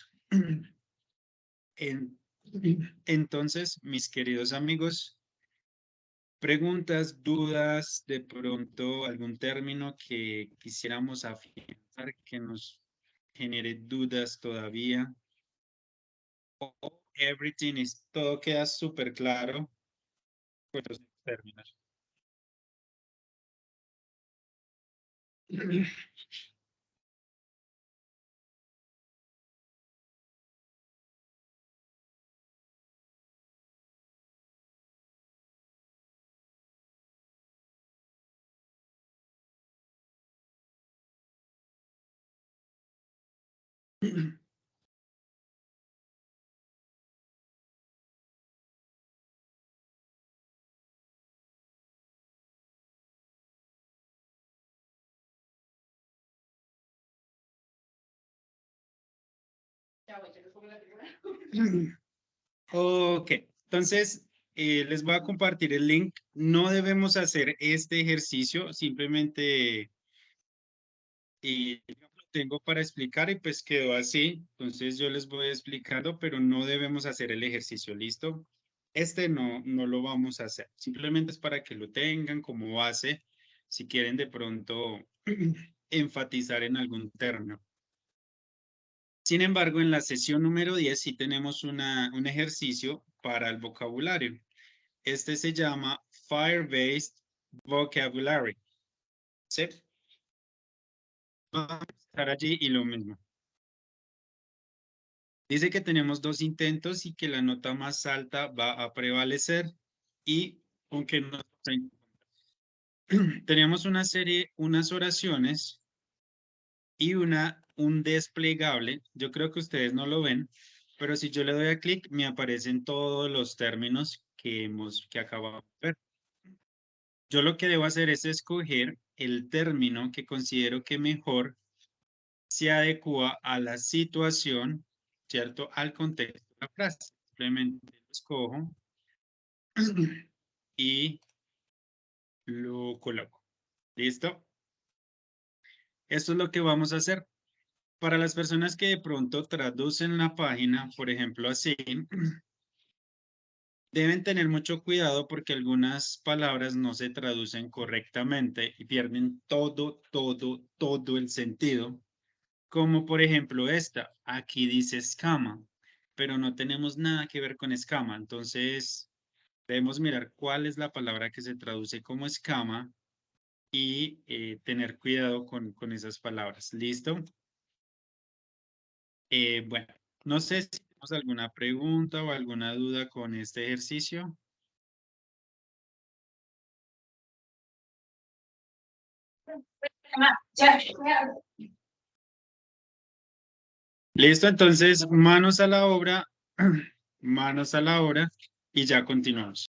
A: Entonces, mis queridos amigos, preguntas, dudas, de pronto algún término que quisiéramos afianzar que nos genere dudas todavía. O everything is, todo queda súper claro con los términos. Ok, entonces les voy a compartir el link. No debemos hacer este ejercicio, simplemente lo tengo para explicar y pues quedó así. Entonces yo les voy explicando, pero no debemos hacer el ejercicio, ¿listo? Este no lo vamos a hacer. Simplemente es para que lo tengan como base, si quieren de pronto enfatizar en algún término. Sin embargo, en la sesión número 10 sí tenemos un ejercicio para el vocabulario. Este se llama Fire-Based Vocabulary. ¿Sí? Vamos a estar allí y lo mismo. Dice que tenemos 2 intentos y que la nota más alta va a prevalecer y aunque no tenemos una serie, unas oraciones y un desplegable. Yo creo que ustedes no lo ven, pero si yo le doy a clic, me aparecen todos los términos que acabamos de ver. Yo lo que debo hacer es escoger el término que considero que mejor se adecua a la situación, ¿cierto? Al contexto de la frase. Simplemente lo escojo y lo coloco. ¿Listo? Esto es lo que vamos a hacer. Para las personas que de pronto traducen la página, por ejemplo, así, deben tener mucho cuidado porque algunas palabras no se traducen correctamente y pierden todo el sentido. Como por ejemplo esta, aquí dice escama, pero no tenemos nada que ver con escama. Entonces, debemos mirar cuál es la palabra que se traduce como escama y tener cuidado con esas palabras. ¿Listo? Bueno, no sé si tenemos alguna pregunta o alguna duda con este ejercicio. Listo, entonces manos a la obra, manos a la obra y ya continuamos.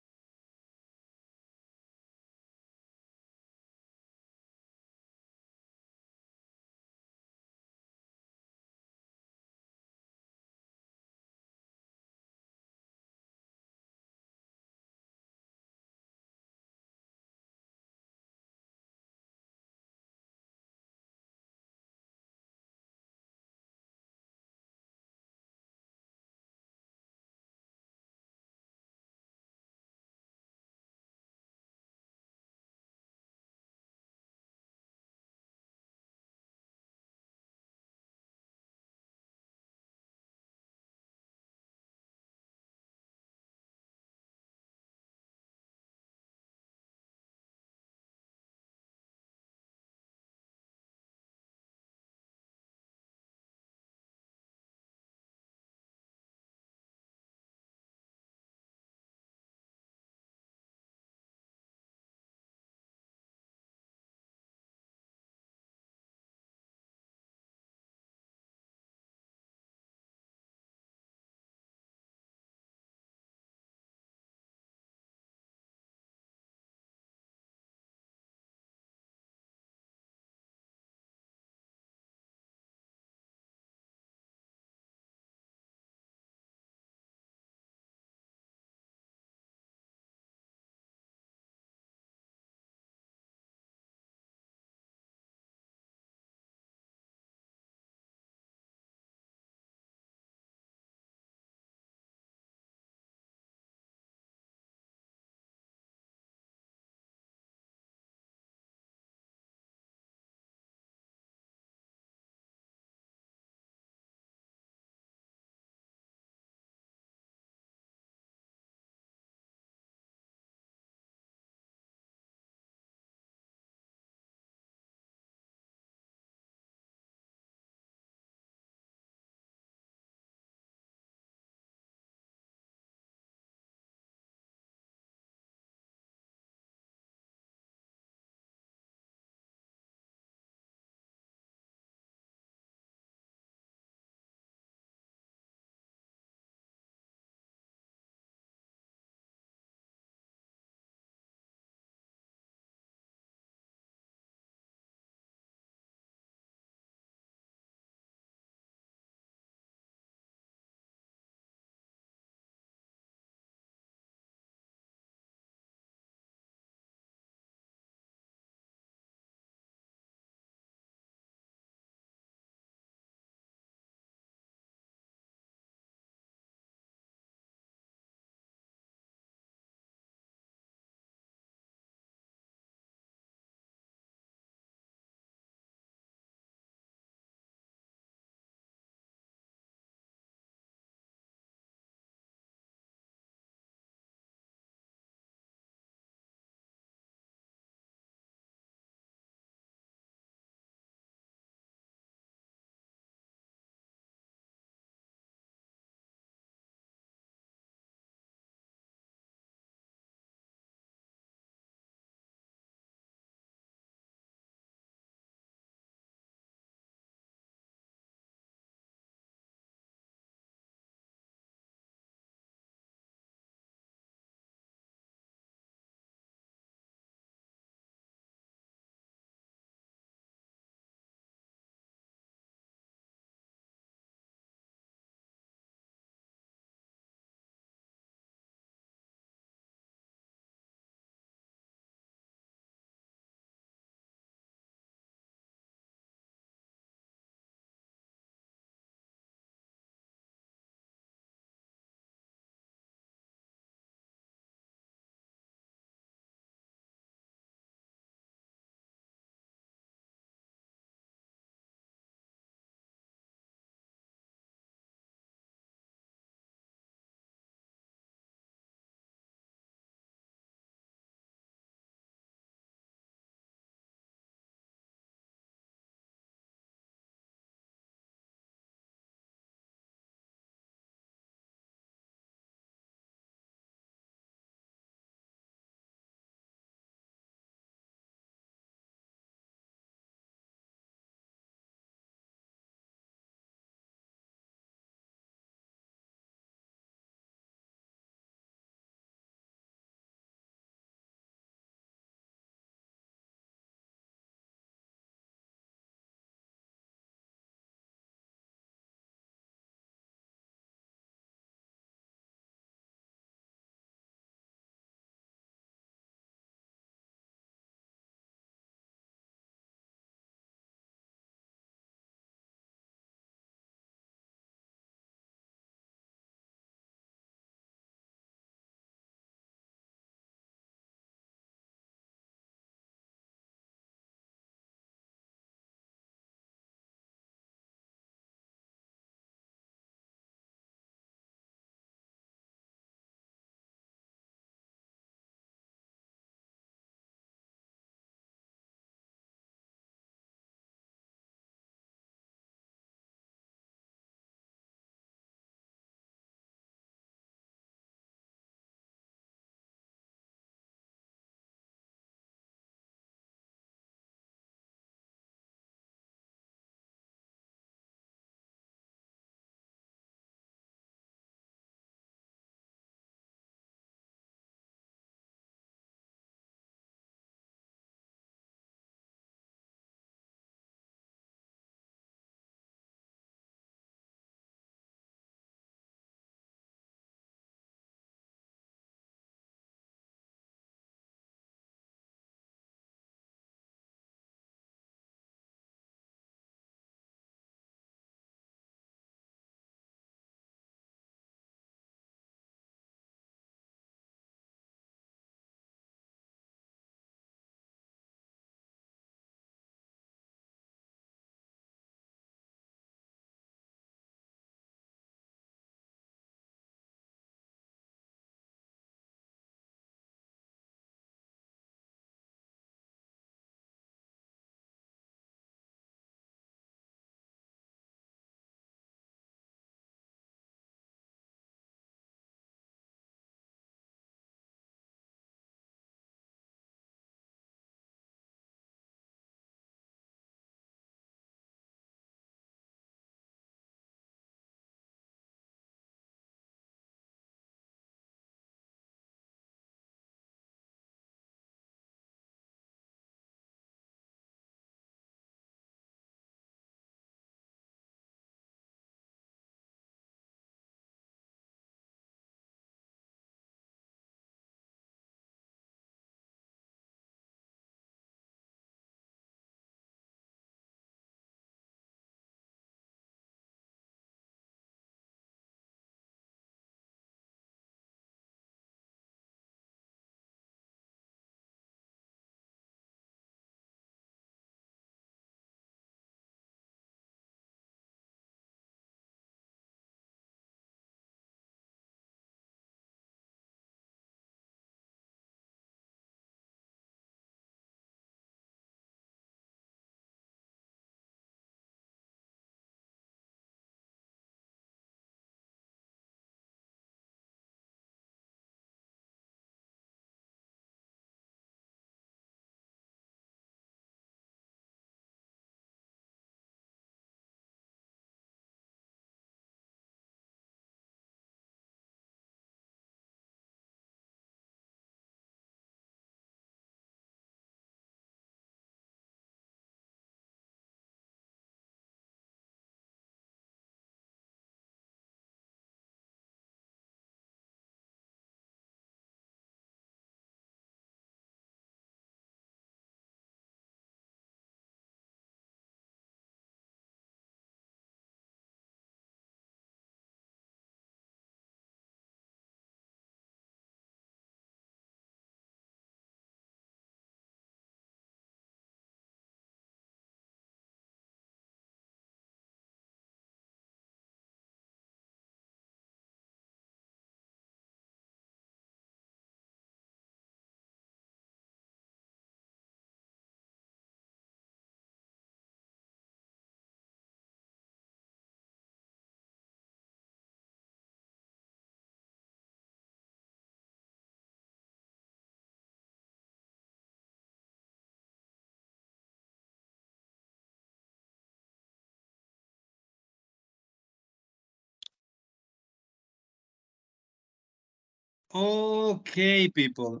A: Ok, people.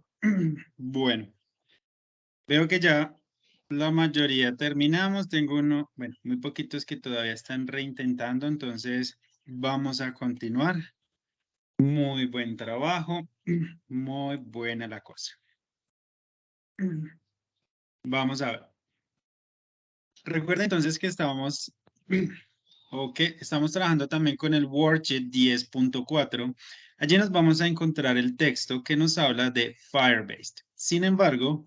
A: Bueno, veo que ya la mayoría terminamos. Tengo uno, bueno, muy poquitos que todavía están reintentando, entonces vamos a continuar. Muy buen trabajo, muy buena la cosa. Vamos a ver. Recuerda entonces que estamos trabajando también con el Worksheet 10.4. Allí nos vamos a encontrar el texto que nos habla de Firebase. Sin embargo,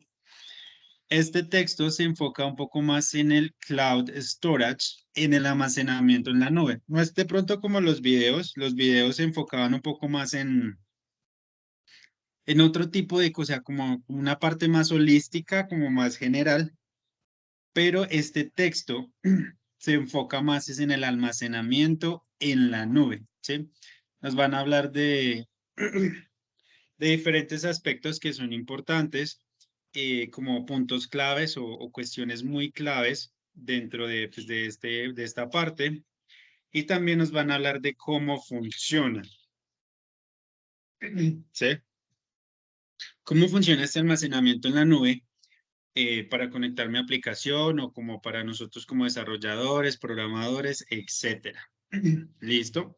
A: este texto se enfoca un poco más en el cloud storage, en el almacenamiento en la nube. No es de pronto como los videos se enfocaban un poco más en otro tipo de cosa, como una parte más holística, como más general, pero este texto se enfoca más es en el almacenamiento en la nube, ¿sí? Nos van a hablar de, de diferentes aspectos que son importantes, como puntos claves o cuestiones muy claves dentro de, pues, de esta parte, y también nos van a hablar de cómo funciona, ¿sí? Cómo funciona este almacenamiento en la nube para conectar mi aplicación o como para nosotros como desarrolladores, programadores, etcétera. ¿Listo?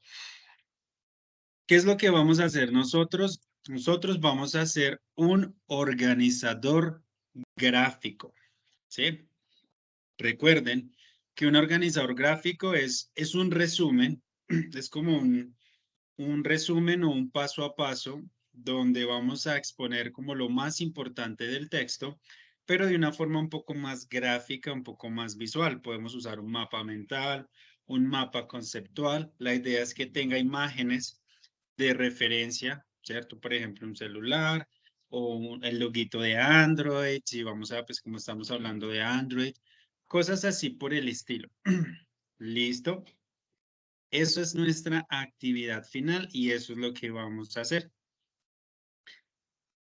A: ¿Qué es lo que vamos a hacer nosotros? Nosotros vamos a hacer un organizador gráfico, ¿sí? Recuerden que un organizador gráfico es un resumen, es como un resumen o un paso a paso donde vamos a exponer como lo más importante del texto, pero de una forma un poco más gráfica, un poco más visual. Podemos usar un mapa mental, un mapa conceptual. La idea es que tenga imágenes de referencia, ¿cierto? Por ejemplo, un celular o el loguito de Android, si vamos a, pues como estamos hablando de Android, cosas así por el estilo. ¿Listo? Eso es nuestra actividad final y eso es lo que vamos a hacer.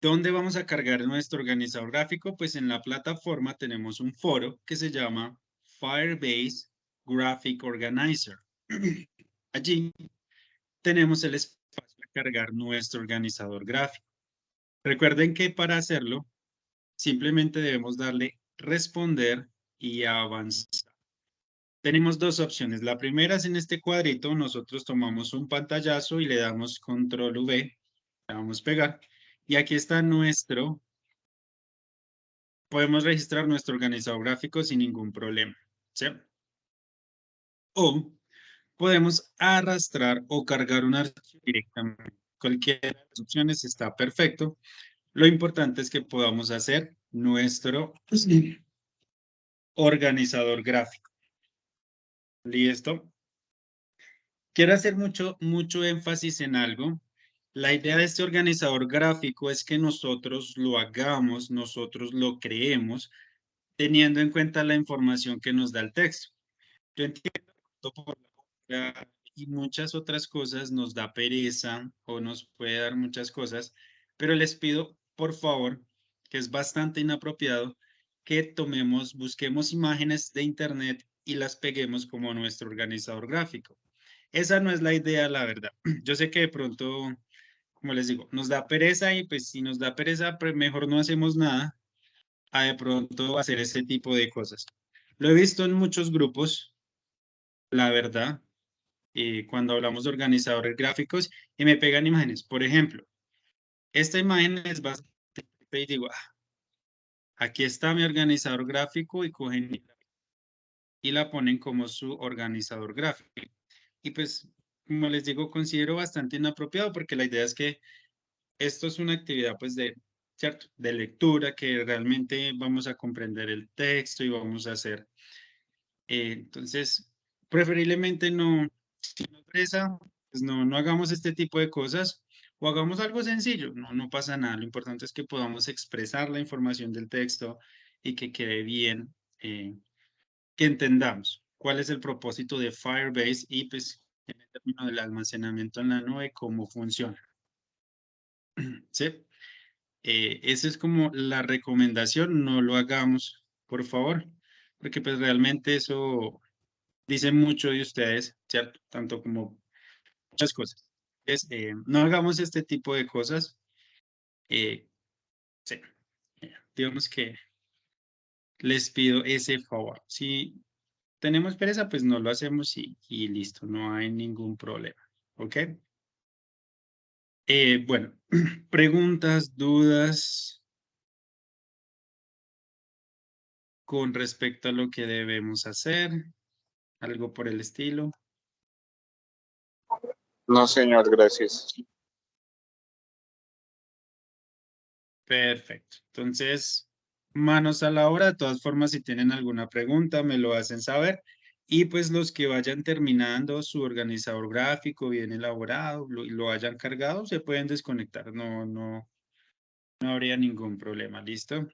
A: ¿Dónde vamos a cargar nuestro organizador gráfico? Pues en la plataforma tenemos un foro que se llama Firebase Graphic Organizer. Allí tenemos el espacio para cargar nuestro organizador gráfico. Recuerden que para hacerlo, simplemente debemos darle responder y avanzar. Tenemos dos opciones. La primera es en este cuadrito, nosotros tomamos un pantallazo y le damos control V, le damos pegar. Y aquí está podemos registrar nuestro organizador gráfico sin ningún problema, ¿sí? O podemos arrastrar o cargar un archivo directamente. Cualquiera de las opciones está perfecto. Lo importante es que podamos hacer nuestro organizador gráfico. ¿Listo? Quiero hacer mucho énfasis en algo. La idea de este organizador gráfico es que nosotros lo hagamos, nosotros lo creemos, teniendo en cuenta la información que nos da el texto. Yo entiendo que por y muchas otras cosas nos da pereza o nos puede dar muchas cosas, pero les pido, por favor, que es bastante inapropiado, que busquemos imágenes de internet y las peguemos como nuestro organizador gráfico. Esa no es la idea, la verdad. Yo sé que de pronto, como les digo, nos da pereza y pues si nos da pereza, pues mejor no hacemos nada a de pronto hacer ese tipo de cosas. Lo he visto en muchos grupos, la verdad, cuando hablamos de organizadores gráficos y me pegan imágenes. Por ejemplo, esta imagen es bastante y digo, aquí está mi organizador gráfico y cogen y la ponen como su organizador gráfico. Y pues, como les digo, considero bastante inapropiado porque la idea es que esto es una actividad pues ¿cierto? De lectura que realmente vamos a comprender el texto y vamos a hacer. Entonces, preferiblemente no, si nos presa, pues no hagamos este tipo de cosas o hagamos algo sencillo, no pasa nada. Lo importante es que podamos expresar la información del texto y que quede bien, que entendamos cuál es el propósito de Firebase y pues en el término del almacenamiento en la nube, cómo funciona. ¿Sí? Esa es como la recomendación, no lo hagamos, por favor, porque pues realmente eso dice mucho de ustedes, ¿cierto? Tanto como muchas cosas. No hagamos este tipo de cosas. Eh, sí, digamos que les pido ese favor. Si tenemos pereza, pues no lo hacemos y listo, no hay ningún problema. ¿Ok? Bueno, preguntas, dudas con respecto a lo que debemos hacer, algo por el estilo.
F: No, señor, gracias.
A: Perfecto. Entonces, manos a la obra. De todas formas, si tienen alguna pregunta, me lo hacen saber. Y pues los que vayan terminando su organizador gráfico bien elaborado, lo hayan cargado, se pueden desconectar. No habría ningún problema. ¿Listo?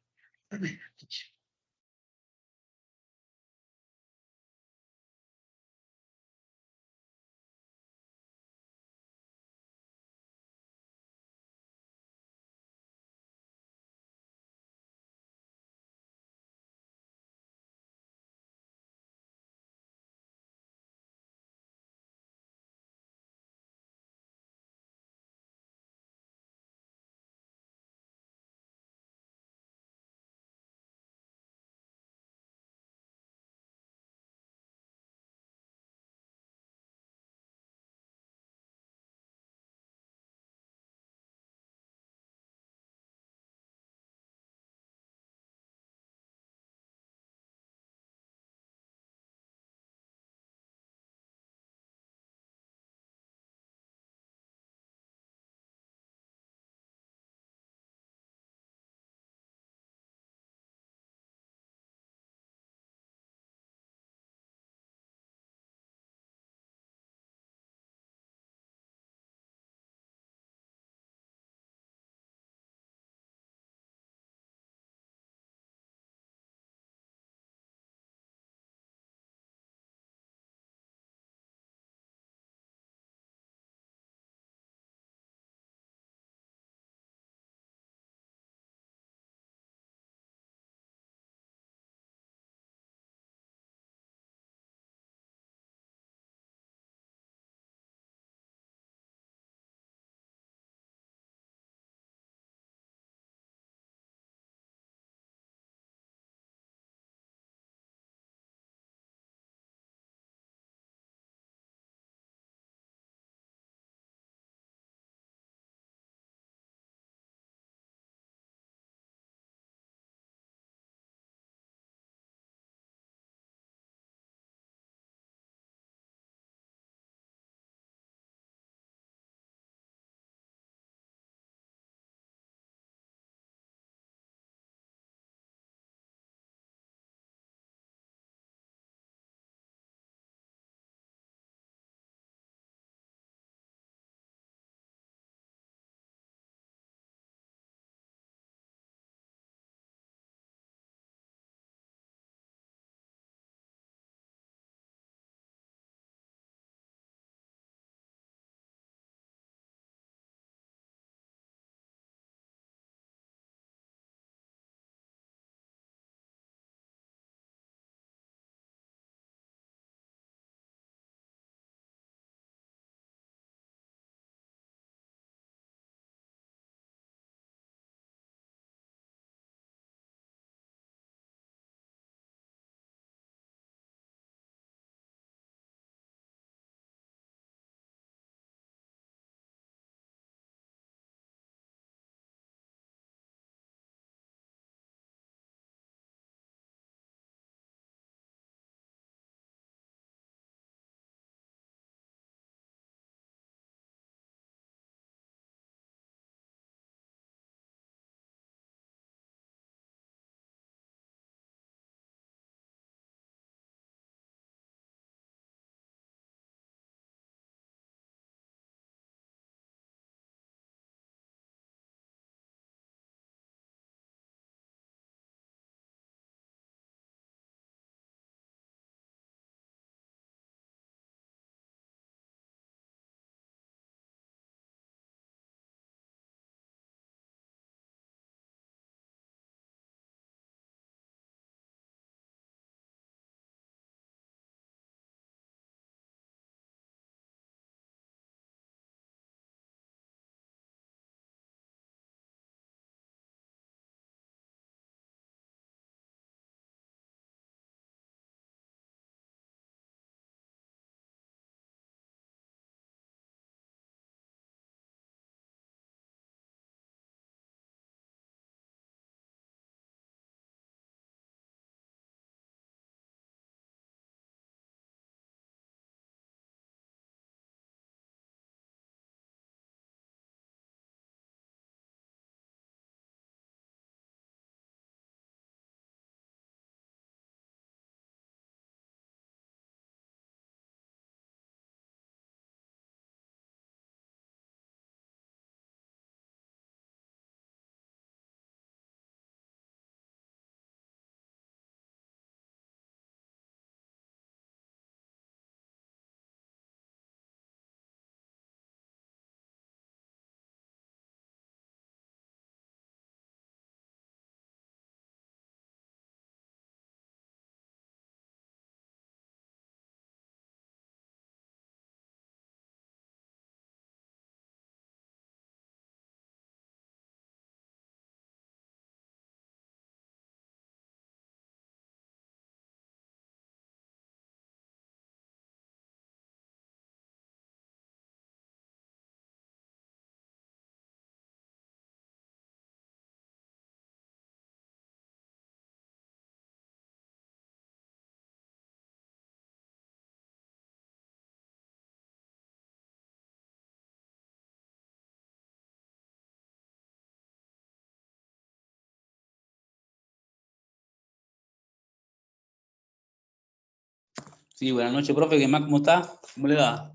G: Sí, buenas noches, profe. ¿Qué más? ¿Cómo está? ¿Cómo le va?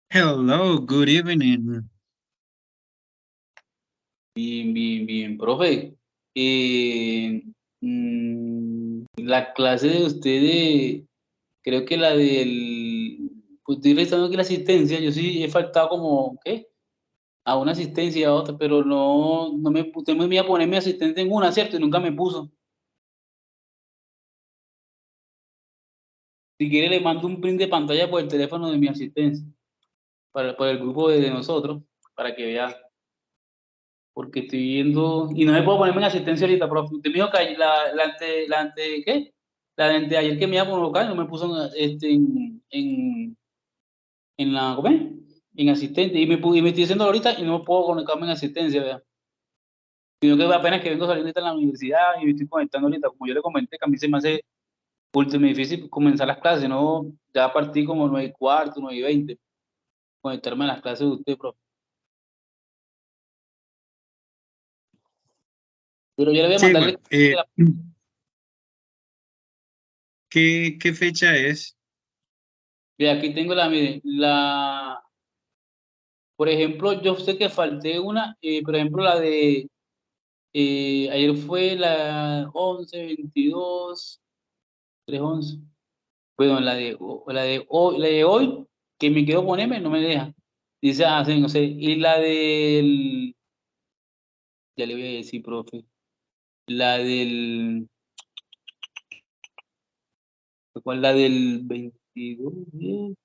A: Hello, good evening.
G: Bien, profe. Eh, la clase de ustedes, creo que la del... Pues estoy revisando aquí la asistencia. Yo sí he faltado como, ¿qué? A una asistencia y a otra, pero no me... Usted me iba a poner mi asistente en una, ¿cierto? Y nunca me puso. Si quiere le mando un print de pantalla por el teléfono de mi asistencia, por el grupo de nosotros, para que vea. Porque estoy viendo, y no me puedo ponerme en asistencia ahorita, profe. Usted me dijo que ¿qué? La de anteayer que me iba a colocar, no me puso en la, ¿cómo es? En asistente, y me estoy diciendo ahorita y no puedo conectarme en asistencia, vea. Sino que apenas que vengo saliendo ahorita en la universidad y me estoy conectando ahorita, como yo le comenté, que a mí se me hace último difícil comenzar las clases, ¿no? Ya a partir como 9:15, 9:20, conectarme a las clases de usted, profe. Pero yo le voy a
A: Sí,
G: mandar
A: igual. ¿Qué fecha es?
G: Ve, aquí tengo mire, por ejemplo, yo sé que falté una, por ejemplo, la de, ayer fue la 11:22, 3:11. Bueno, la de hoy, que me quiero ponerme, no me deja. Dice, sí, no sé, y la del, ya le voy a decir, profe, la del, ¿cuál? La del 22,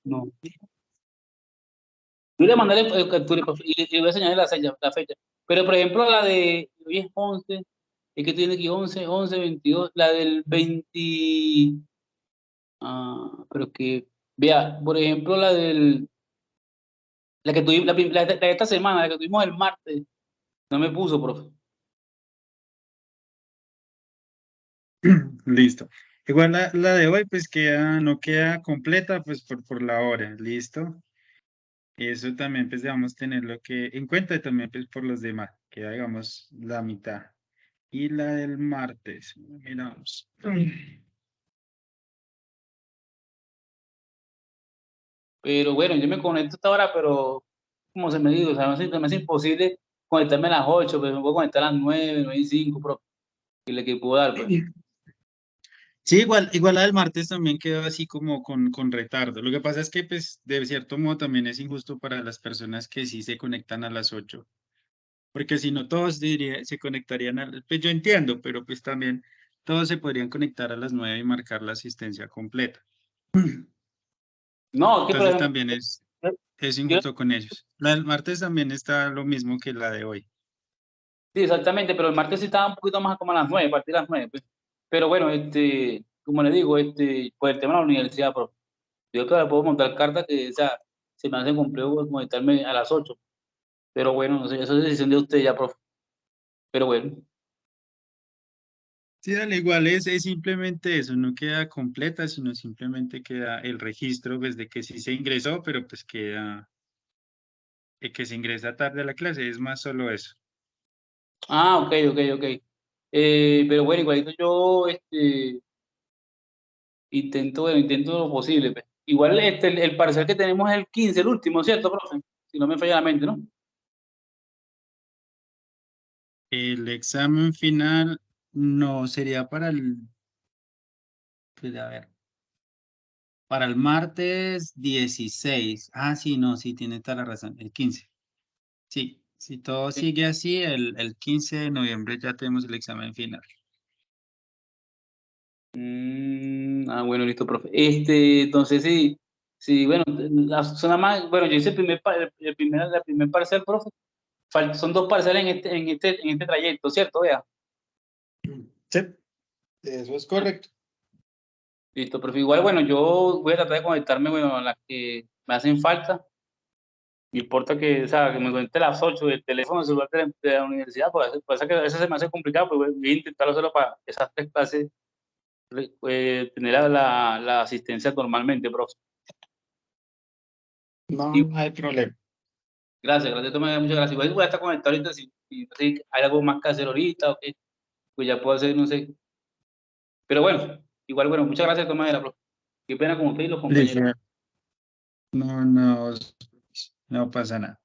G: no. Yo le mandaré el captura y le voy a señalar la fecha. Pero, por ejemplo, la de hoy es 11, es que tiene aquí 11, 11, 22, la del 20, pero que, vea, por ejemplo, la que tuvimos, la de esta semana, la que tuvimos el martes, no me puso, profe.
A: Listo. Igual la de hoy, pues no queda completa, pues por la hora, ¿listo? Y eso también, pues debemos tenerlo que en cuenta y también, pues por los demás, que hagamos la mitad. Y la del martes, miramos.
G: Pero bueno, yo me conecto a esta hora, pero como se me dijo, o sea, me hace imposible conectarme a las 8, pero me puedo conectar a las 9, 9:05, profe, y le que puedo dar, pues.
A: Sí, igual la del martes también quedó así como con retardo. Lo que pasa es que, pues, de cierto modo también es injusto para las personas que sí se conectan a las 8, porque si no todos se conectarían pues yo entiendo, pero pues también todos se podrían conectar a las 9 y marcar la asistencia completa.
G: No, que por
A: Entonces
G: ejemplo,
A: también es
G: yo,
A: injusto con ellos. La del martes también está lo mismo que la de hoy.
G: sí, exactamente, pero el martes sí estaba un poquito más como a las 9, a partir de las 9, pues. Pero bueno, como le digo, por el tema de la universidad, profe, yo que puedo montar cartas que, o sea, se me hace complejo conectarme a las 8, pero bueno, no sé, eso es decisión de usted ya, profe, pero bueno.
A: Sí, dale, igual es simplemente eso, no queda completa, sino simplemente queda el registro, pues, de que sí se ingresó, pero pues queda que se ingresa tarde a la clase, es más solo eso.
G: Ok. Pero bueno, igualito yo, intento lo posible, pues. Igual, el parcial que tenemos es el 15, el último, ¿cierto, profe? Si no me falla la mente, ¿no?
A: El examen final no sería pues, a ver, para el martes 16. Ah, sí, no, sí, tiene toda la razón, el 15. Sí, si todo
G: Sí.
A: sigue así, el 15 de noviembre ya tenemos el examen final.
G: Bueno, listo, profe. Entonces sí, bueno, la zona más, bueno, yo hice la primer parcial, profe. Son dos parciales en este trayecto, ¿cierto? Vea.
A: Sí, eso es correcto.
G: Listo, profe. Igual, bueno, yo voy a tratar de conectarme, bueno, a las que me hacen falta. No importa que, o sea, que me conecte a las 8 del teléfono celular de la universidad, pues que a veces se me hace complicado, pues voy a intentar hacerlo para esas tres clases, tener la asistencia normalmente, profe.
A: No,
G: Y
A: no hay problema.
G: gracias, muchas gracias. Igual voy a estar conectado ahorita, si hay algo más que hacer ahorita, ok, pues ya puedo hacer, no sé, Pero bueno, igual, bueno, muchas gracias de todas maneras, profe. Qué pena con usted y los
A: Listo.
G: compañeros.
A: No pasa nada.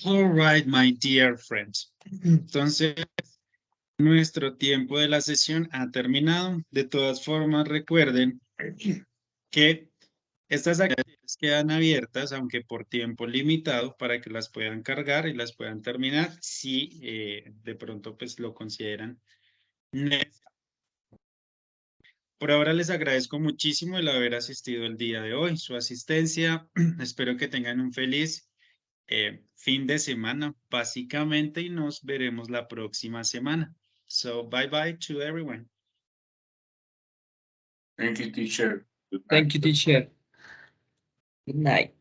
A: All right, my dear friends. Entonces, nuestro tiempo de la sesión ha terminado. De todas formas, recuerden que estas actividades quedan abiertas, aunque por tiempo limitado, para que las puedan cargar y las puedan terminar si de pronto pues lo consideran necesario. Por ahora les agradezco muchísimo el haber asistido el día de hoy, su asistencia. Espero que tengan un feliz fin de semana, básicamente, y nos veremos la próxima semana. So, bye bye to everyone.
G: Thank you, teacher.
C: Thank you, teacher. Good night.